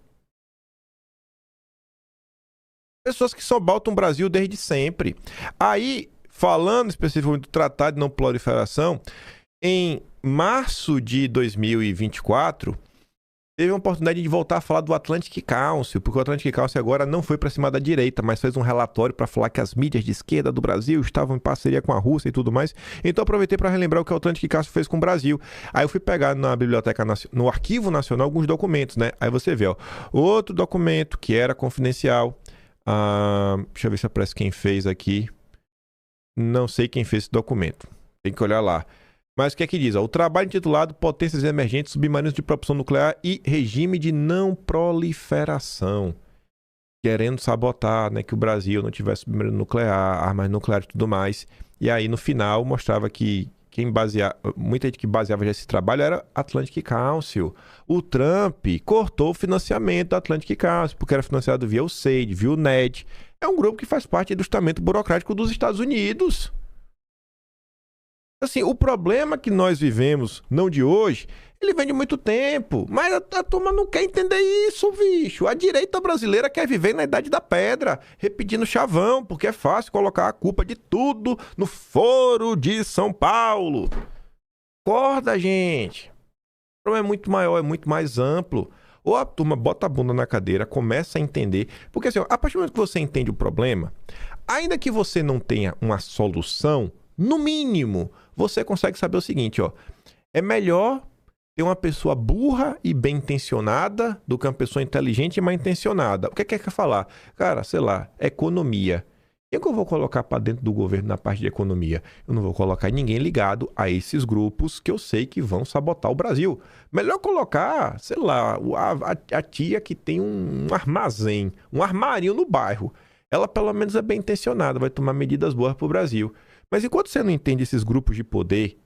Pessoas que sabotam o Brasil desde sempre. Aí, falando especificamente do Tratado de Não Proliferação, em março de 2024... teve uma oportunidade de voltar a falar do Atlantic Council, porque o Atlantic Council agora não foi para cima da direita, mas fez um relatório para falar que as mídias de esquerda do Brasil estavam em parceria com a Rússia e tudo mais. Então aproveitei para relembrar o que o Atlantic Council fez com o Brasil. Aí eu fui pegar na Biblioteca no Arquivo Nacional alguns documentos, né? Aí você vê, ó, outro documento que era confidencial. Deixa eu ver se aparece quem fez aqui. Não sei quem fez esse documento. Tem que olhar lá. Mas o que é que diz? Ó, o trabalho intitulado Potências Emergentes, Submarinos de Propulsão Nuclear e Regime de Não Proliferação. Querendo sabotar, né, que o Brasil não tivesse submarino nuclear, armas nucleares e tudo mais. E aí, no final, mostrava que muita gente que baseava já esse trabalho era Atlantic Council. O Trump cortou o financiamento do Atlantic Council, porque era financiado via o SAID, via o NED. É um grupo que faz parte do estamento burocrático dos Estados Unidos. Assim, o problema que nós vivemos, não de hoje, ele vem de muito tempo. Mas a turma não quer entender isso, bicho. A direita brasileira quer viver na Idade da Pedra, repetindo chavão, porque é fácil colocar a culpa de tudo no Foro de São Paulo. Acorda, gente. O problema é muito maior, é muito mais amplo. Ou a turma bota a bunda na cadeira, começa a entender. Porque assim, a partir do momento que você entende o problema, ainda que você não tenha uma solução, no mínimo, você consegue saber o seguinte, ó. É melhor ter uma pessoa burra e bem intencionada do que uma pessoa inteligente e mal intencionada. O que quer falar? Cara, sei lá, economia. Quem que eu vou colocar para dentro do governo na parte de economia? Eu não vou colocar ninguém ligado a esses grupos que eu sei que vão sabotar o Brasil. Melhor colocar, sei lá, a tia que tem um armazém, um armarinho no bairro. Ela pelo menos é bem intencionada, vai tomar medidas boas para o Brasil. Mas enquanto você não entende esses grupos de poder,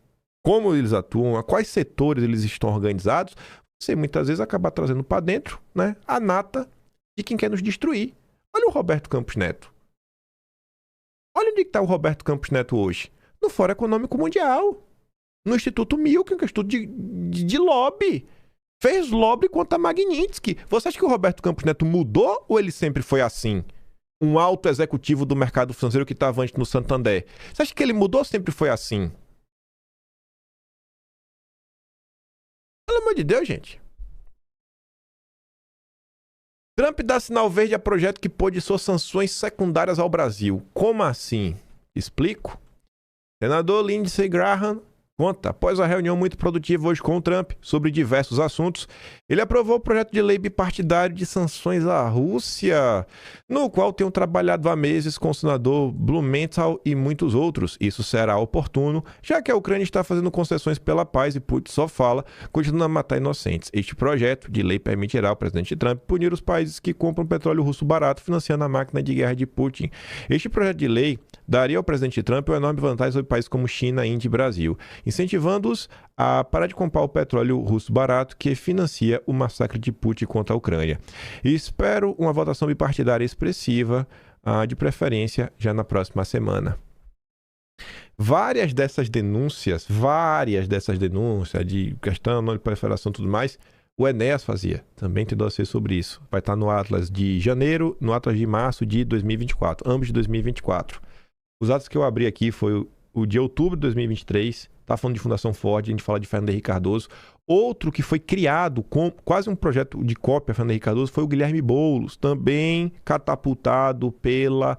como eles atuam, a quais setores eles estão organizados, você muitas vezes acaba trazendo para dentro, né, a nata de quem quer nos destruir. Olha o Roberto Campos Neto. Olha onde está o Roberto Campos Neto hoje. No Fórum Econômico Mundial. No Instituto Milken, que é um instituto de lobby. Fez lobby contra Magnitsky. Você acha que o Roberto Campos Neto mudou ou ele sempre foi assim? Um alto executivo do mercado financeiro que estava antes no Santander. Você acha que ele mudou ou sempre foi assim? Pelo amor de Deus, gente. Trump dá sinal verde a projeto que pôde suas sanções secundárias ao Brasil. Como assim? Explico. Senador Lindsey Graham conta, após a reunião muito produtiva hoje com o Trump sobre diversos assuntos, ele aprovou o projeto de lei bipartidário de sanções à Rússia, no qual tenham trabalhado há meses com o senador Blumenthal e muitos outros. Isso será oportuno, já que a Ucrânia está fazendo concessões pela paz e Putin só fala, continuando a matar inocentes. Este projeto de lei permitirá ao presidente Trump punir os países que compram petróleo russo barato, financiando a máquina de guerra de Putin. Este projeto de lei daria ao presidente Trump uma enorme vantagem sobre países como China, Índia e Brasil, incentivando-os a parar de comprar o petróleo russo barato que financia o massacre de Putin contra a Ucrânia. E espero uma votação bipartidária expressiva, de preferência já na próxima semana. Várias dessas denúncias de questão, não de proliferação e tudo mais, o Enéas fazia. Também tem dossiê sobre isso. Vai estar no Atlas de janeiro, no Atlas de março de 2024, ambos de 2024. Os atos que eu abri aqui foi o de outubro de 2023, tá falando de Fundação Ford, a gente fala de Fernando Henrique Cardoso. Outro que foi criado com quase um projeto de cópia a Fernando Henrique Cardoso foi o Guilherme Boulos, também catapultado pela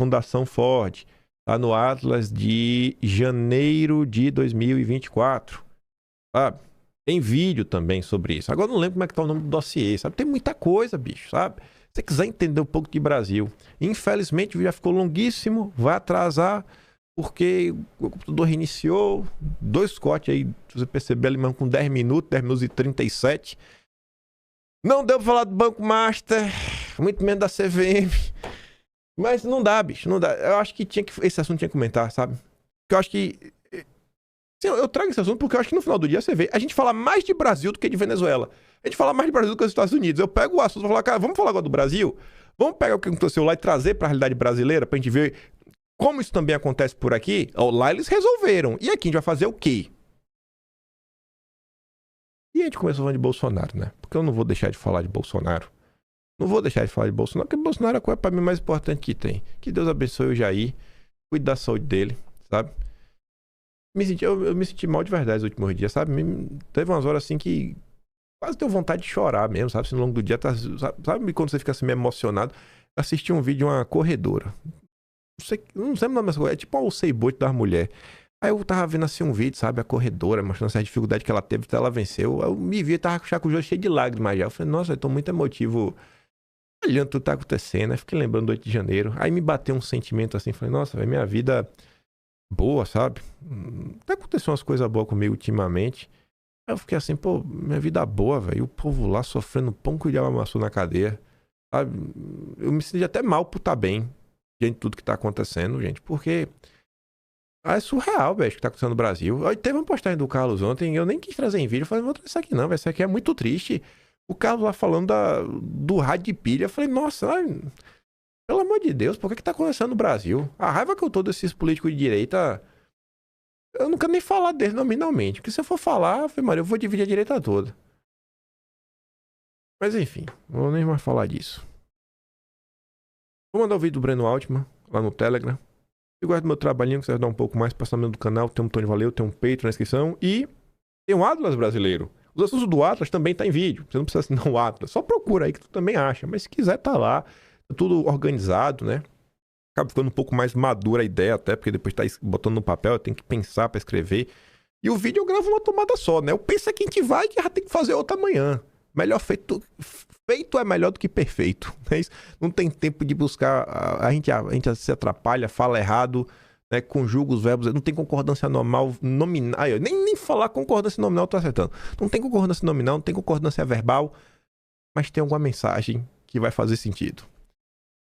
Fundação Ford. Tá no Atlas de janeiro de 2024. Sabe? Tem vídeo também sobre isso. Agora eu não lembro como é que tá o nome do dossiê, sabe? Tem muita coisa, bicho, sabe? Se você quiser entender um pouco de Brasil. Infelizmente, o vídeo já ficou longuíssimo, vai atrasar, porque o computador reiniciou. 2 cortes aí, se você perceber, ali mesmo com 10 minutos e 37. Não deu pra falar do Banco Master, muito menos da CVM. Mas não dá, bicho, não dá. Eu acho que esse assunto tinha que comentar, sabe? Porque eu acho que... Eu trago esse assunto porque eu acho que no final do dia você vê, a gente fala mais de Brasil do que de Venezuela. A gente fala mais de Brasil do que dos Estados Unidos. Eu pego o assunto e falo, cara, vamos falar agora do Brasil? Vamos pegar o que aconteceu lá e trazer para a realidade brasileira pra gente ver como isso também acontece por aqui. Lá eles resolveram. E aqui a gente vai fazer o quê? E a gente começou falando de Bolsonaro, né? Porque eu não vou deixar de falar de Bolsonaro. Não vou deixar de falar de Bolsonaro, porque Bolsonaro é a coisa pra mim mais importante que tem. Que Deus abençoe o Jair, cuide da saúde dele, sabe? Eu me senti mal de verdade nos últimos dias, sabe? Teve umas horas assim que quase deu vontade de chorar mesmo, sabe? Assim, no longo do dia, sabe quando você fica assim meio emocionado? Eu assisti um vídeo de uma corredora. Não sei o nome dessa coisa, é tipo uma Usain Bolt das mulheres. Aí eu tava vendo assim um vídeo, sabe? A corredora, mostrando essa dificuldade que ela teve até ela venceu. Eu me vi, tava com o joelho cheio de lágrimas já. Eu falei, nossa, eu tô muito emotivo olhando tudo que tá acontecendo. Aí fiquei lembrando do 8 de janeiro. Aí me bateu um sentimento assim, falei, nossa, velho, minha vida boa, sabe? Até aconteceu umas coisas boas comigo ultimamente. Aí eu fiquei assim, pô, minha vida boa, velho. O povo lá sofrendo pão que o diabo amassou na cadeia. Sabe? Eu me senti até mal por estar bem diante de tudo que tá acontecendo, gente. Porque é surreal, velho, o que tá acontecendo no Brasil. Aí teve uma postagem do Carlos ontem, eu nem quis trazer em vídeo. Eu falei, não vou trazer isso aqui não, velho. Isso aqui é muito triste. O Carlos lá falando do rádio de pilha. Eu falei, nossa, pelo amor de Deus, por que tá acontecendo no Brasil? A raiva que eu tô desses políticos de direita, eu não quero nem falar deles nominalmente. Porque se eu for falar, eu vou dividir a direita toda. Mas enfim, não vou nem mais falar disso. Vou mandar o vídeo do Breno Altman lá no Telegram. Se gosta do meu trabalhinho, quiser dar um pouco mais, passa no do canal, tem um Tony Valeu, tem um Patreon na descrição e tem um Atlas brasileiro. Os assuntos do Atlas também tá em vídeo. Você não precisa assinar o Atlas. Só procura aí que tu também acha. Mas se quiser, tá lá. Tá tudo organizado, né? Acaba ficando um pouco mais madura a ideia até, porque depois tá botando no papel, tem que pensar pra escrever. E o vídeo eu gravo uma tomada só, né? Eu penso que a gente vai que já tem que fazer outra amanhã. Melhor feito é melhor do que perfeito. Né? Não tem tempo de buscar. A gente se atrapalha, fala errado, né? Conjuga os verbos. Não tem concordância nominal. Nem falar concordância nominal, tô acertando. Não tem concordância nominal, não tem concordância verbal, mas tem alguma mensagem que vai fazer sentido.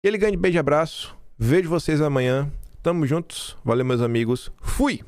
Ele ganha de beijo e abraço. Vejo vocês amanhã. Tamo juntos. Valeu, meus amigos. Fui!